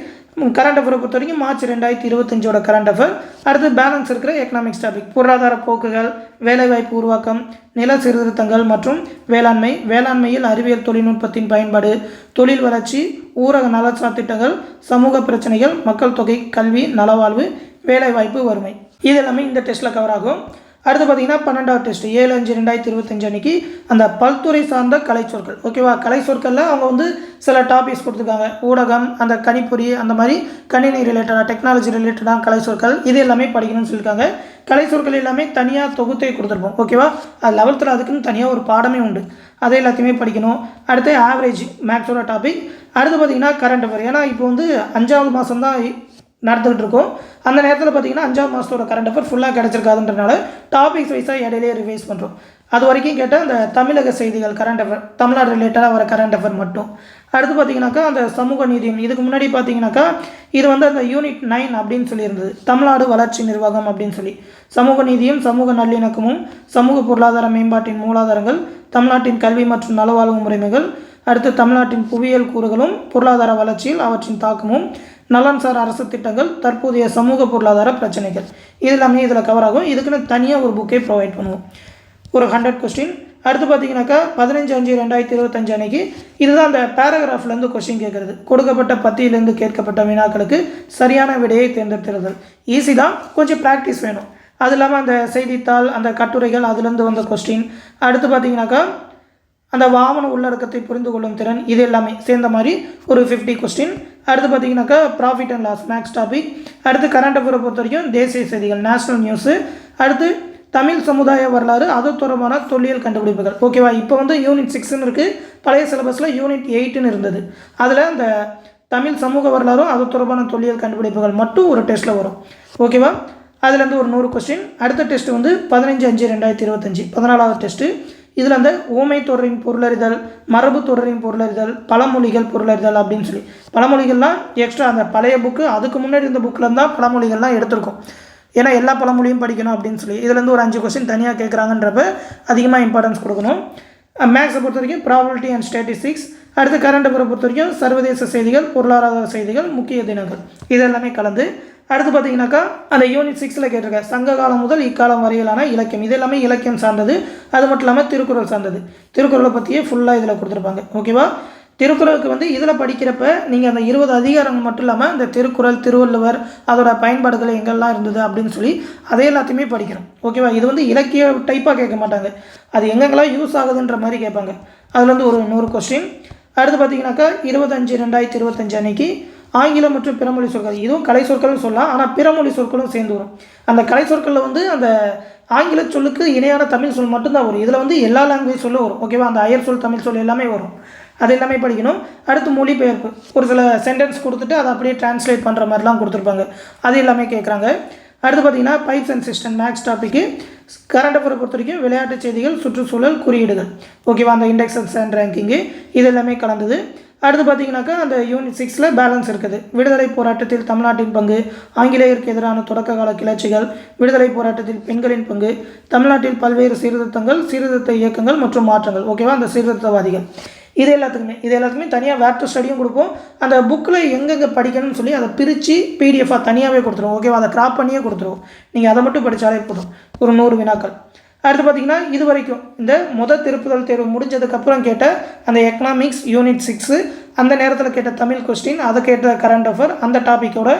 கரண்ட் அஃபேரை பொறுத்த வரைக்கும் மார்ச் 2025 கரண்ட் அஃபேர். அடுத்து பேலன்ஸ் இருக்கிற எக்கனாமிக்ஸ் டாபிக், பொருளாதார போக்குகள், வேலைவாய்ப்பு உருவாக்கம், நில சீர்திருத்தங்கள் மற்றும் வேளாண்மையில் அறிவியல் தொழில்நுட்பத்தின் பயன்பாடு, தொழில் வளர்ச்சி, ஊரக நலசார் திட்டங்கள், சமூக பிரச்சனைகள், மக்கள் தொகை, கல்வி, நலவாழ்வு, வேலைவாய்ப்பு, வறுமை, இது எல்லாமே இந்த டெஸ்ட்டில் கவர் ஆகும். அடுத்து பார்த்தீங்கன்னா 12வது டெஸ்ட் 7/5/2025 அன்றைக்கி அந்த பல்துறை சார்ந்த கலை சொற்கள், ஓகேவா. கலை சொற்களில் அவங்க வந்து சில டாபிக்ஸ் கொடுத்துருக்காங்க. ஊடகம், அந்த கணிப்பொறி, அந்த மாதிரி கணினி ரிலேட்டடாக, டெக்னாலஜி ரிலேட்டடாக கலை சொற்கள், இது எல்லாமே படிக்கணும்னு சொல்லியிருக்காங்க. கலை சொற்கள் எல்லாமே தனியாக தொகுத்தே கொடுத்துருப்போம், ஓகேவா. அது 11th அதுக்குன்னு தனியாக ஒரு பாடமே உண்டு, அதை எல்லாத்தையுமே படிக்கணும். அடுத்து ஆவரேஜ் மேக்ஸோட டாபிக். அடுத்து பார்த்திங்கன்னா கரண்ட் அஃபேர், ஏன்னா இப்போ வந்து 5வது மாதம் தான் நடந்துகிட்டு இருக்கோம். அந்த நேரத்தில் பார்த்தீங்கன்னா 5வது மாதத்தோட கரண்ட் அஃபேர் ஃபுல்லாக கிடச்சிருக்காதுன்றனால டாபிக்ஸ் வைஸாக இடையிலே ரிவைஸ் பண்ணுறோம். அது வரைக்கும் கேட்டால் அந்த தமிழக செய்திகள் கரண்ட் அஃபேர், தமிழ்நாடு ரிலேட்டடாக வர கரண்ட் அஃபேர் மட்டும். அடுத்து பார்த்தீங்கன்னாக்கா அந்த சமூக நீதியம், இதுக்கு முன்னாடி பார்த்தீங்கன்னாக்கா இது வந்து அந்த யூனிட் 9 அப்படின்னு சொல்லியிருந்தது, தமிழ்நாடு வளர்ச்சி நிர்வாகம் அப்படின்னு சொல்லி. சமூக நீதியும், சமூக நல்லிணக்கமும், சமூக பொருளாதார மேம்பாட்டின் மூலாதாரங்கள், தமிழ்நாட்டின் கல்வி மற்றும் நலவாழ்வு முறைமைகள், அடுத்து தமிழ்நாட்டின் புவியியல் கூறுகளும் பொருளாதார வளர்ச்சியில் அவற்றின் தாக்கமும், நலன்சார் அரசு திட்டங்கள், தற்போதைய சமூக பொருளாதார பிரச்சனைகள், இது எல்லாமே இதில் கவர் ஆகும். இதுக்குன்னு தனியாக ஒரு புக்கே ப்ரொவைட் பண்ணுவோம். ஒரு 100 கொஸ்டின். அடுத்து பார்த்தீங்கன்னாக்கா 15/5/2025 அன்றைக்கி இதுதான் அந்த பேராகிராஃப்லேருந்து கொஸ்டின் கேட்குறது. கொடுக்கப்பட்ட பத்தியிலேருந்து கேட்கப்பட்ட வினாக்களுக்கு சரியான விடையை தேர்ந்தெடுத்துறது ஈஸி தான், கொஞ்சம் ப்ராக்டிஸ் வேணும். அது இல்லாமல் அந்த செய்தித்தாள், அந்த கட்டுரைகள், அதுலேருந்து வந்த கொஸ்டின். அடுத்து பார்த்தீங்கன்னாக்கா அந்த வாமன உள்ளடக்கத்தை புரிந்து கொள்ளும் திறன், இது எல்லாமே சேர்ந்த மாதிரி ஒரு 50 கொஸ்டின். அடுத்து பார்த்தீங்கன்னாக்கா profit and loss maths topic. அடுத்து கரண்ட் அஃபேரை பொறுத்த வரைக்கும் தேசிய செய்திகள், நேஷ்னல் நியூஸு. அடுத்து தமிழ் சமுதாய வரலாறு அது தொடர்பான தொல்லியல் கண்டுபிடிப்புகள். ஓகேவா, இப்போ வந்து யூனிட் 6ன்னு இருக்குது, பழைய சிலபஸில் யூனிட் 8ன்னு இருந்தது. அதில் அந்த தமிழ் சமூக வரலாறும் அது தொடர்பான தொல்லியல் கண்டுபிடிப்புகள் மட்டும் ஒரு டெஸ்ட்டில் வரும். ஓகேவா, அதுலேருந்து ஒரு 100 கொஸ்டின். அடுத்த டெஸ்ட் வந்து 15/5/2025 14வது டெஸ்ட்டு. இதில் அந்த ஓமை தொடரின் பொருளறிதல், மரபு தொடரின் பொருளறிதல், பழமொழிகள் பொருளறிதல் அப்படின்னு சொல்லி பழமொழிகள்லாம் எக்ஸ்ட்ரா அந்த பழைய புக்கு அதுக்கு முன்னாடி இருந்த புக்கில் இருந்தால் பழமொழிகள்லாம் எடுத்திருக்கோம். ஏன்னா எல்லா பழமொழியும் படிக்கணும் அப்படின்னு சொல்லி இதுலேருந்து ஒரு 5 கொஸ்டின் தனியாக கேட்குறாங்கன்றப்ப அதிகமாக இம்பார்ட்டன்ஸ் கொடுக்கணும். மேக்ஸை பொறுத்த வரைக்கும் ப்ராபபிலிட்டி அண்ட் ஸ்டாட்டிஸ்டிக்ஸ். அடுத்து கரண்ட் அஃபேரை பொறுத்த வரைக்கும் சர்வதேச செய்திகள், பொருளாதார செய்திகள், முக்கிய தினங்கள், இது எல்லாமே கலந்து. அடுத்து பார்த்தீங்கன்னாக்கா அந்த யூனிட் 6ல் கேட்டிருக்க சங்க காலம் முதல் இக்காலம் வரையிலான இலக்கியம், இது எல்லாமே இலக்கியம் சார்ந்தது. அது மட்டும் இல்லாமல் திருக்குறள் சார்ந்தது. திருக்குறளை பற்றியே ஃபுல்லாக இதில் கொடுத்துருப்பாங்க. ஓகேவா, திருக்குறளுக்கு வந்து இதில் படிக்கிறப்ப நீங்கள் அந்த 20 அதிகாரங்கள் மட்டும் இல்லாமல் இந்த திருக்குறள், திருவள்ளுவர், அதோட பயன்பாடுகள் எங்கெல்லாம் இருந்தது அப்படின்னு சொல்லி அதை எல்லாத்தையுமே படிக்கிறோம். ஓகேவா, இது வந்து இலக்கிய டைப்பாக கேட்க மாட்டாங்க, அது எங்கெங்கெல்லாம் யூஸ் ஆகுதுன்ற மாதிரி கேட்பாங்க. அதுல இருந்து ஒரு 100 கொஸ்டின். அடுத்து பார்த்தீங்கன்னாக்கா 25/2025 அன்னைக்கு ஆங்கிலம் மற்றும் பிறமொழி சொற்கள், இதுவும் கலை சொற்கள்னு சொல்லலாம், ஆனால் பிறமொழி சொற்களும் சேர்ந்து வரும். அந்த கலை சொற்களில் வந்து அந்த ஆங்கில சொல்லுக்கு இணையான தமிழ் சொல் மட்டும்தான் வரும். இதில் வந்து எல்லா லாங்குவேஜ் சொல்லும் வரும். ஓகேவா, அந்த அயர் சொல், தமிழ் சொல் எல்லாமே வரும். அது எல்லாமே படிக்கணும். அடுத்து மொழிபெயர்ப்பு, ஒரு சில சென்டென்ஸ் கொடுத்துட்டு அதை அப்படியே டிரான்ஸ்லேட் பண்ணுற மாதிரிலாம் கொடுத்துருப்பாங்க, அது எல்லாமே கேட்குறாங்க. அடுத்து பார்த்தீங்கன்னா pipes and cistern maths topic. Current அஃபேரை பொறுத்த வரைக்கும் விளையாட்டு செய்திகள், சுற்றுச்சூழல், குறியீடுகள். ஓகேவா, அந்த இண்டெக்ஸஸ் அண்ட் ரேங்கிங்கு இது எல்லாமே கலந்தது. அடுத்து பார்த்தீங்கன்னாக்கா அந்த யூனிட் 6ல் பேலன்ஸ் இருக்குது. விடுதலை போராட்டத்தில் தமிழ்நாட்டின் பங்கு, ஆங்கிலேயருக்கு எதிரான தொடக்க கால கிளர்ச்சிகள், விடுதலை போராட்டத்தில் பெண்களின் பங்கு, தமிழ்நாட்டில் பல்வேறு சீர்திருத்தங்கள், சீர்திருத்த இயக்கங்கள் மற்றும் மாற்றங்கள். ஓகேவா, அந்த சீர்திருத்தவாதிகள், இது எல்லாத்துக்குமே தனியாக வேர்ட் ஸ்டடியும் கொடுப்போம். அந்த புக்கில் எங்கெங்கே படிக்கணும்னு சொல்லி அதை பிரித்து பிடிஎஃபாக தனியாகவே கொடுத்துருவோம். ஓகேவா, அதை கிராப் பண்ணியே கொடுத்துருவோம். நீங்கள் அதை மட்டும் படித்தாலே போதும். ஒரு 100 வினாக்கள். அடுத்து பார்த்தீங்கன்னா இது வரைக்கும் இந்த திருப்புதல் தேர்வு முடிஞ்சதுக்கப்புறம் கேட்ட அந்த எக்கனாமிக்ஸ் யூனிட் 6 அந்த நேரத்தில் கேட்ட தமிழ் கொஸ்டின், அதை கேட்ட கரண்ட் அஃபேர் அந்த டாப்பிக்கோட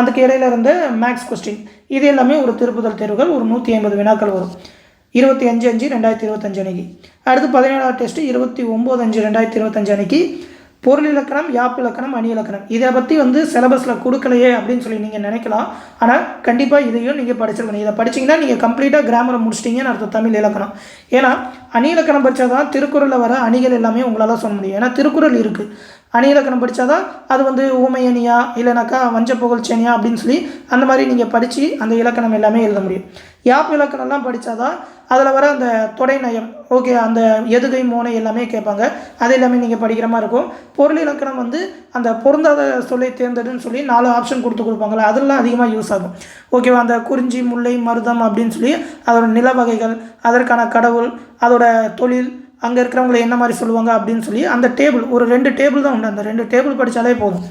அதுக்கு இடையில இருந்த மேக்ஸ் கொஸ்டின், இது எல்லாமே ஒரு திருப்புதல் தேர்வுகள். ஒரு 150 வினாக்கள் வரும் 25/5/2025 அன்னைக்கு. அடுத்து 17வது டெஸ்ட்டு 29/5/2025 அன்னைக்கு பொருள் இலக்கணம், யாப்பு இலக்கணம், அணி இலக்கணம். இதை பற்றி சிலபஸில் கொடுக்கலையே அப்படின்னு சொல்லி நீங்கள் நினைக்கலாம். ஆனால் கண்டிப்பாக இதையும் நீங்கள் படிச்சிருக்கணும். இதை படிச்சிங்கன்னா நீங்கள் கம்ப்ளீட்டாக கிராமரை முடிச்சிட்டிங்கன்னு அர்த்தம் தமிழ் இலக்கணம். ஏன்னா அணி இலக்கணம் படித்தா தான் திருக்குறளில் வர அணிகள் எல்லாமே உங்களால் சொல்ல முடியும். ஏன்னா திருக்குறள் இருக்குது, அணி இலக்கணம் படித்தா தான் அது ஊமை அணியா இல்லைனாக்கா வஞ்ச புகழ்ச்சி அணியா அப்படின்னு சொல்லி அந்த மாதிரி நீங்கள் படித்து அந்த இலக்கணம் எல்லாமே எழுத முடியும். யாப்பு இலக்கணம்லாம் படித்தா தான் அதில் வர அந்த தொடை நயம், ஓகே, அந்த எதுகை மோனை எல்லாமே கேட்பாங்க, அது எல்லாமே நீங்கள் படிக்கிற மாதிரி இருக்கும். பொருள் இலக்கணம் அந்த பொருந்தாத சொல்லை தேர்ந்தெடுன்னு சொல்லி 4 ஆப்ஷன் கொடுப்பாங்களே, அதெல்லாம் அதிகமாக யூஸ் ஆகும். ஓகேவா, அந்த குறிஞ்சி, முல்லை, மருதம் அப்படின்னு சொல்லி அதோட நில வகைகள், அதற்கான கடவுள், அதோட தொழில், அங்கே இருக்கிறவங்களை என்ன மாதிரி சொல்லுவாங்க அப்படின்னு சொல்லி அந்த டேபிள், ஒரு 2 டேபிள் தான் உண்டு. அந்த 2 டேபிள் படித்தாலே போதும்.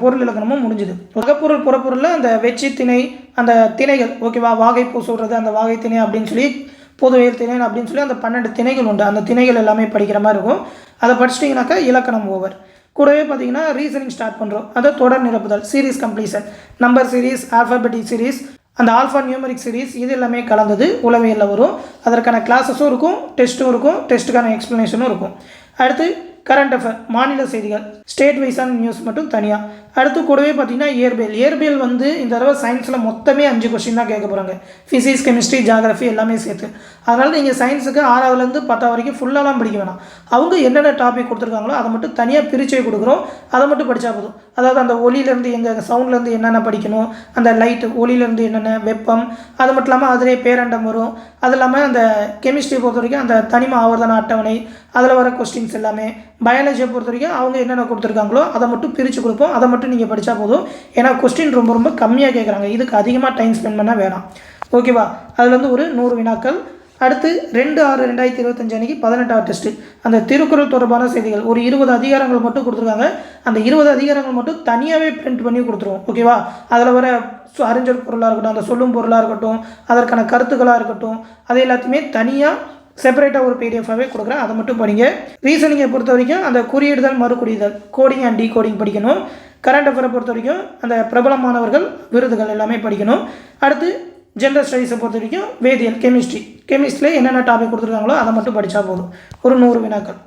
பொருள் இலக்கணமும் முடிஞ்சுது. அகப்பொருள் புறப்பொருளில் அந்த வெச்சி திணை, அந்த திணைகள், ஓகேவா, வாகைப்பூ சொல்கிறது அந்த வாகை திணை அப்படின்னு சொல்லி, பொதுவியல் திணை அப்படின்னு சொல்லி அந்த 12 திணைகள் உண்டு. அந்த திணைகள் எல்லாமே படிக்கிற மாதிரி இருக்கும். அதை படிச்சிட்டிங்கனாக்கா இலக்கணம் ஓவர். கூடவே பார்த்தீங்கன்னா ரீசனிங் ஸ்டார்ட் பண்ணுறோம். அதை தொடர் நிரப்புதல், series completion, number series, alphabetic series, அந்த ஆல்ஃபா நியூமரிக் சீரீஸ், இது எல்லாமே கலந்தது உளவியலில் வரும். அதற்கான கிளாஸஸும் இருக்கும், டெஸ்ட்டும் இருக்கும், டெஸ்ட்டுக்கான எக்ஸ்ப்ளனேஷனும் இருக்கும். அடுத்து கரண்ட் அஃபேர், மாநில செய்திகள், ஸ்டேட் வைஸான நியூஸ் மட்டும் தனியாக. அடுத்து கூடவே பார்த்தீங்கன்னா இயற்பியல் இந்த தடவை சயின்ஸில் மொத்தமே 5 கொஸ்டின் தான் கேட்க போகிறாங்க. ஃபிசிக்ஸ், கெமிஸ்ட்ரி, ஜியாகிரஃபி எல்லாமே சேர்த்து. அதனால் நீங்கள் சயின்ஸுக்கு 6வதுலேருந்து 10 வரைக்கும் ஃபுல்லாலாம் படிக்க வேணாம். அவங்க என்னென்ன டாபிக் கொடுத்துருக்காங்களோ அதை மட்டும் தனியாக பிரிச்சே கொடுக்குறோம், அதை மட்டும் படித்தா போதும். அதாவது அந்த ஒளியிலேருந்து சவுண்ட்லேருந்து என்னென்ன படிக்கணும், அந்த லைட்டு ஒளியிலேருந்து என்னென்ன, வெப்பம், அது மட்டும் இல்லாமல் அதிலே பேரண்டம் வரும். அது இல்லாமல் அந்த கெமிஸ்ட்ரியை பொறுத்த வரைக்கும் அந்த தனிம ஆவர்த்தன அட்டவணை, அதில் வர கொஸ்டின்ஸ் எல்லாமே. பயாலஜியை பொறுத்த வரைக்கும் அவங்க என்னென்ன கொடுத்துருக்காங்களோ அதை மட்டும் பிரித்து கொடுப்போம், அதை மட்டும் நீங்கள் படித்தா போதும். ஏன்னா கொஸ்டின் ரொம்ப கம்மியாக கேட்குறாங்க, இதுக்கு அதிகமாக டைம் ஸ்பெண்ட் பண்ண வேணாம். ஓகேவா, அதுலேருந்து ஒரு 100 வினாக்கள். அடுத்து 2/6/2025 அன்றைக்கி 18வது டெஸ்ட்டு, அந்த திருக்குறள் தொடர்பான செய்திகள் ஒரு 20 அதிகாரங்கள் மட்டும் கொடுத்துருக்காங்க. அந்த 20 அதிகாரங்கள் மட்டும் தனியாகவே பிரிண்ட் பண்ணி கொடுத்துருவோம். ஓகேவா, அதில் வர அறிஞர் பொருளாக இருக்கட்டும், அந்த சொல்லும் பொருளாக இருக்கட்டும், அதற்கான கருத்துக்களாக இருக்கட்டும், அது எல்லாத்தையுமே தனியாக செப்பரேட்டாக ஒரு பிடிஎஃபாகவே கொடுக்குறேன், அதை மட்டும் படிங்க. ரீசனிங்கை பொறுத்த வரைக்கும் அந்த குறியிடுதல், மறுகுறியிடுதல், கோடிங் அண்ட் டீகோடிங் படிக்கணும். கரண்ட் அஃபேரை பொறுத்த வரைக்கும் அந்த பிரபலமானவர்கள், விருதுகள் எல்லாமே படிக்கணும். அடுத்து ஜென்ரல் ஸ்டடீஸை பொறுத்த வரைக்கும் வேதியியல், கெமிஸ்ட்ரியில் என்னென்ன டாபிக் கொடுத்துருக்காங்களோ அதை மட்டும் படித்தா போதும். ஒரு 100 வினாக்கள்.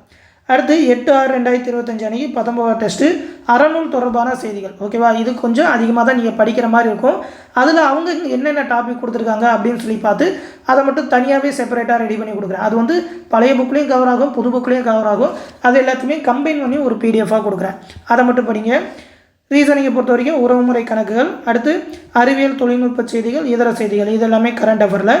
அடுத்து 8/6/2025 அன்றைக்கி 19 டெஸ்ட்டு அறநூல் தொடர்பான செய்திகள். ஓகேவா, இது கொஞ்சம் அதிகமாக தான் நீங்கள் படிக்கிற மாதிரி இருக்கும். அதில் அவங்க என்னென்ன டாபிக் கொடுத்துருக்காங்க அப்படின்னு சொல்லி பார்த்து அதை மட்டும் தனியாகவே செப்பரேட்டாக ரெடி பண்ணி கொடுக்குறேன். அது வந்து பழைய புக்லேயும் கவர் ஆகும், புது புக்லேயும் கவர் ஆகும். அது எல்லாத்தையுமே கம்பைன் பண்ணி ஒரு பிடிஎஃபாக கொடுக்குறேன். அதை மட்டும் படிங்க. ரீசனிங்கை பொறுத்த வரைக்கும் உறவுமுறை கணக்குகள், அடுத்து அறிவியல் தொழில்நுட்ப செய்திகள், இதர செய்திகள், இது எல்லாமே கரண்ட் அஃபேரில்.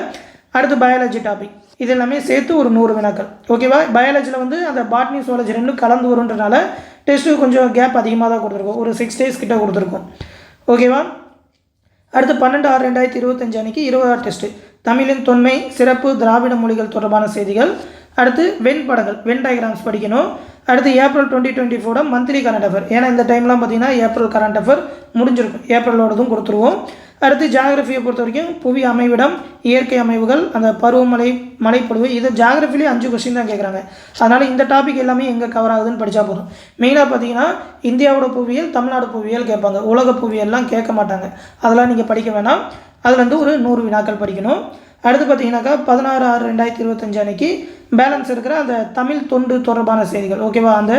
அடுத்து பயாலஜி டாபிக், இது எல்லாமே சேர்த்து ஒரு 100 வினாக்கள். ஓகேவா, பயாலஜியில் வந்து அந்த பாட்னி சுவாலஜி ரெண்டும் கலந்து வருன்றனால டெஸ்ட்டு கொஞ்சம் கேப் அதிகமாக தான் கொடுத்துருக்கோம், ஒரு 6 days கிட்ட கொடுத்துருக்கோம். ஓகேவா, அடுத்து 12/6/2025 அன்றைக்கி 20 டெஸ்ட்டு தமிழின் தொன்மை, சிறப்பு, திராவிட மொழிகள் தொடர்பான செய்திகள். அடுத்து வெண்படங்கள், வென் டயக்ராம்ஸ் படிக்கணும். அடுத்து ஏப்ரல் 2024 மந்த்லி கரண்ட் அஃபேர், ஏன்னா இந்த டைம்லாம் பார்த்தீங்கன்னா ஏப்ரல் கரண்ட் அஃபேர் முடிஞ்சிருக்கும், ஏப்ரலோடதும் கொடுத்துருவோம். அடுத்து ஜியாகிரஃபியை பொறுத்த வரைக்கும் புவி அமைவிடம், இயற்கை அமைவுகள், அந்த பருவமழை, மழைப்பொழிவு, இது ஜியாகிரஃபிலே 5 கொஸ்டின் தான் கேட்குறாங்க. அதனால் இந்த டாபிக் எல்லாமே எங்கே கவர் ஆகுதுன்னு படித்தா போதும். மெயினாக பார்த்தீங்கன்னா இந்தியாவோட புவியியல், தமிழ்நாடு புவியியல் கேட்பாங்க, உலக புவியியல்லாம் கேட்க மாட்டாங்க. அதெல்லாம் நீங்கள் படிக்க வேணாம். அதுலேருந்து ஒரு 100 வினாக்கள் படிக்கணும். அடுத்து பார்த்தீங்கன்னாக்கா 16/6/2025 அன்றைக்கி பேலன்ஸ் இருக்கிற அந்த தமிழ் தொண்டு தொடர்பான செய்திகள். ஓகேவா, அந்த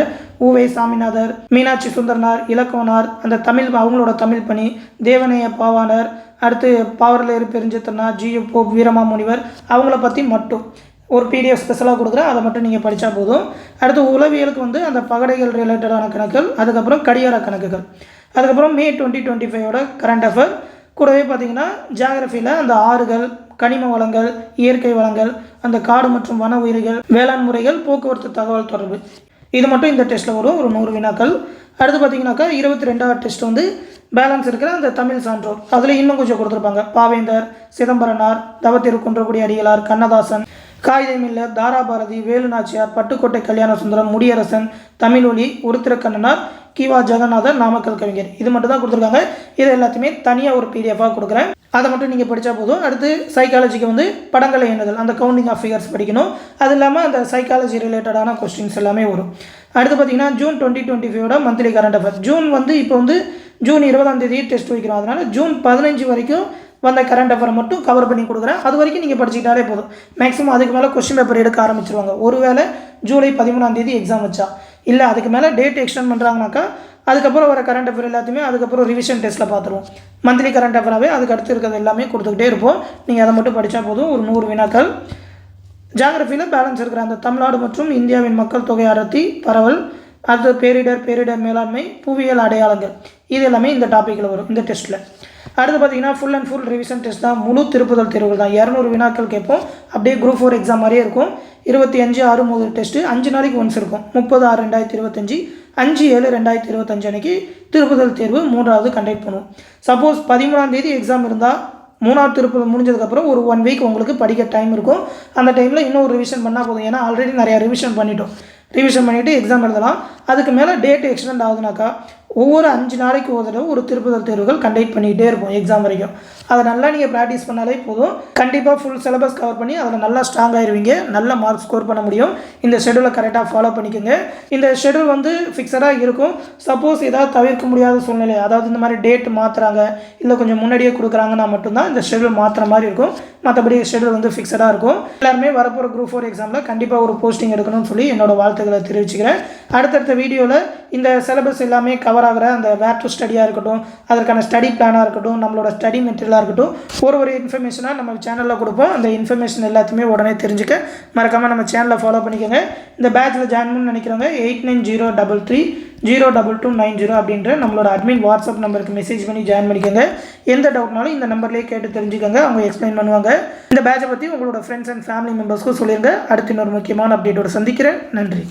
ஊவே சாமிநாதர், மீனாட்சி சுந்தரனார், இலக்குவனார், அந்த தமிழ் அவங்களோட தமிழ் பணி, தேவனைய பாவாணர், அடுத்து பாவரலேறு பெருஞ்சித்திரனார், ஜியு போப், வீரமாமுனிவர், அவங்கள பற்றி மட்டும் ஒரு பிடிஎஃப் ஸ்பெஷலாக கொடுக்குறேன். அதை மட்டும் நீங்கள் படித்தா போதும். அடுத்து உளவியலுக்கு வந்து அந்த பகடைகள் ரிலேட்டடான கணக்குகள், அதுக்கப்புறம் கடிகார கணக்குகள், அதுக்கப்புறம் மே 2025 கரண்ட் அஃபேர். கூடவே பார்த்திங்கன்னா ஜியாகிரஃபியில் அந்த ஆறுகள், கனிம வளங்கள், இயற்கை வளங்கள், அந்த காடு மற்றும் வன உயிர்கள், வேளாண் முறைகள், போக்குவரத்து தகவல் தொடர்பு, இது மட்டும் இந்த டெஸ்ட்டில் வரும், ஒரு 100 வினாக்கள். அடுத்து பார்த்திங்கனாக்கா 22வது டெஸ்ட் வந்து பேலன்ஸ் இருக்கிற அந்த தமிழ் சான்றோர், அதில் இன்னும் கொஞ்சம் கொடுத்துருப்பாங்க. பாவேந்தர், சிதம்பரனார், தவத்திருக்குன்றக்குடி அடிகளார், கண்ணதாசன், காகிதமில்லர், தாராபாரதி, வேலுநாச்சியார், பட்டுக்கோட்டை கல்யாண சுந்தரம், முடியரசன், தமிழொலி, உருத்திரக்கண்ணனார், கிவா ஜெகநாதர், நாமக்கல் கவிஞர், இது மட்டும் தான் கொடுத்துருக்காங்க. இது எல்லாத்தையுமே தனியாக ஒரு பிடிஎஃபாக கொடுக்குறேன். அதை மட்டும் நீங்கள் படித்தா போதும். அடுத்து சைக்காலஜிக்கு வந்து படங்களை எண்ணுதல், அந்த கவுண்டிங் ஆஃப் ஃபிகர்ஸ் படிக்கணும். அது இல்லாமல் அந்த சைக்காலஜி ரிலேட்டடான கொஸ்டின்ஸ் எல்லாமே வரும். அடுத்து பார்த்தீங்கன்னா June 2025 monthly current affair. June வந்து இப்போ வந்து ஜூன் 20 டெஸ்ட் வைக்கிறோம். அதனால் ஜூன் 15 வரைக்கும் வந்த கரண்ட் அஃபேரை மட்டும் கவர் பண்ணி கொடுக்குறேன். அது வரைக்கும் நீங்கள் படிச்சுக்கிட்டாலே போதும். மேக்ஸிமம் அதுக்கு மேலே கொஸ்டின் பேப்பர் எடுக்க ஆரம்பிச்சிருவாங்க. ஒருவேளை ஜூலை 13 எக்ஸாம் வச்சா, இல்லை அதுக்கு மேலே டேட் எக்ஸ்டெண்ட் பண்ணுறாங்கனாக்கா அதுக்கப்புறம் வர கரண்ட் அஃபேர் எல்லாத்தையுமே அதுக்கப்புறம் ரிவிஷன் டெஸ்ட்டில் பார்த்துருவோம். மந்த்லி கரண்ட் அஃபேராகவே அதுக்கு அடுத்து இருக்கிறது எல்லாமே கொடுத்துக்கிட்டே இருப்போம். நீங்கள் அதை மட்டும் படித்தா போதும், ஒரு 100 வினாக்கள். ஜியாகிரஃபியில் பேலன்ஸ் இருக்கிற அந்த தமிழ்நாடு மற்றும் இந்தியாவின் மக்கள் தொகை அடர்த்தி, பரவல், அடுத்து பேரிடர் மேலாண்மை, புவியியல் அடையாளங்கள், இது எல்லாமே இந்த டாப்பிக்கில் வரும் இந்த டெஸ்ட்டில். அடுத்து பார்த்தீங்கன்னா full and full revision test தான், முழு திருப்புதல் தேர்வுகள் தான். 200 வினாக்கள் கேட்போம். அப்படியே குரூப் 4 எக்ஸாம் மாதிரியே இருக்கும். 25/6 டெஸ்ட்டு 5 நாளைக்கு ஒன்ஸ் இருக்கும். 30/6/2025, 5/7/2025 அன்றைக்கி திருப்புதல் தேர்வு 3வது கண்டக்ட் பண்ணுவோம். சப்போஸ் 13 எக்ஸாம் இருந்தால் 3வது திருப்புதல் முடிஞ்சதுக்கப்புறம் ஒரு 1 வீக் உங்களுக்கு படிக்க டைம் இருக்கும். அந்த டைமில் இன்னும் ஒரு ரிவிஷன் பண்ணால் போதும். ஏன்னா ஆல்ரெடி நிறையா ரிவிஷன் பண்ணிவிட்டு எக்ஸாம் எழுதலாம். அதுக்கு மேலே டேட் எக்ஸ்டெண்ட் ஆகுதுனாக்கா ஒவ்வொரு 5 நாளைக்கு ஒரு தடவை ஒரு திருப்புதல் தேர்வுகள் கண்டக்ட் பண்ணிகிட்டே இருப்போம் எக்ஸாம் வரைக்கும். அதை நல்லா நீங்கள் ப்ராக்டிஸ் பண்ணாலே போதும். கண்டிப்பாக ஃபுல் சிலபஸ் கவர் பண்ணி அதில் நல்லா ஸ்ட்ராங் ஆகிடுவீங்க, நல்ல மார்க் ஸ்கோர் பண்ண முடியும். இந்த ஷெடியூலை கரெக்டாக ஃபாலோ பண்ணிக்கோங்க. இந்த ஷெடியூல் வந்து ஃபிக்ஸடாக இருக்கும். சப்போஸ் ஏதாவது தவிர்க்க முடியாத சூழ்நிலை, அதாவது இந்த மாதிரி டேட் மாற்றுறாங்க, இல்லை கொஞ்சம் முன்னாடியே கொடுக்குறாங்கன்னா மட்டும்தான் இந்த ஷெடியூல் மாற்றுற மாதிரி இருக்கும். மற்றபடி ஷெடியூல் வந்து ஃபிக்ஸடாக இருக்கும். எல்லாருமே வரப்போகிற குரூப் 4 எக்ஸாமில் கண்டிப்பாக ஒரு போஸ்டிங் எடுக்கணும்னு சொல்லி என்னோடய வாழ்த்துக்களை தெரிவிச்சுக்கிறேன். அடுத்தடுத்த வீடியோவில் இந்த சிலபஸ் எல்லாமே கவர் ஆகிற அந்த வேர் டு ஸ்டடியாக இருக்கட்டும், அதற்கான ஸ்டடி பிளானாக இருக்கட்டும், நம்மளோட ஸ்டடி மெட்டீரியலாக இருக்கட்டும், ஒரு இன்ஃபர்மேஷனாக நம்ம சேனலில் கொடுப்போம். அந்த இன்ஃபர்மேஷன் எல்லாத்தையுமே உடனே தெரிஞ்சுக்க மறக்காமல் நம்ம சேனலை ஃபாலோ பண்ணிக்கோங்க. இந்த பேட்சில் ஜாயின் பண்ணி நினைக்கிறவங்க 8903302290 அப்படின்ற நம்மளோட அட்மின் வாட்ஸ்அப் நம்பருக்கு மெசேஜ் பண்ணி ஜாயின் பண்ணிக்கோங்க. எந்த டவுட்னாலும் இந்த நம்பர்லேயே கேட்டு தெரிஞ்சுக்கோங்க, அவங்க எக்ஸ்பிளைன் பண்ணுவாங்க. இந்த பேட்சை பற்றி உங்களோட ஃப்ரெண்ட்ஸ் அண்ட் ஃபேமிலி மெம்பர்ஸ்க்கும் சொல்லிடுங்க. அடுத்து இன்னொரு முக்கியமான அப்டேட்டோடு சந்திக்கிறேன். நன்றி.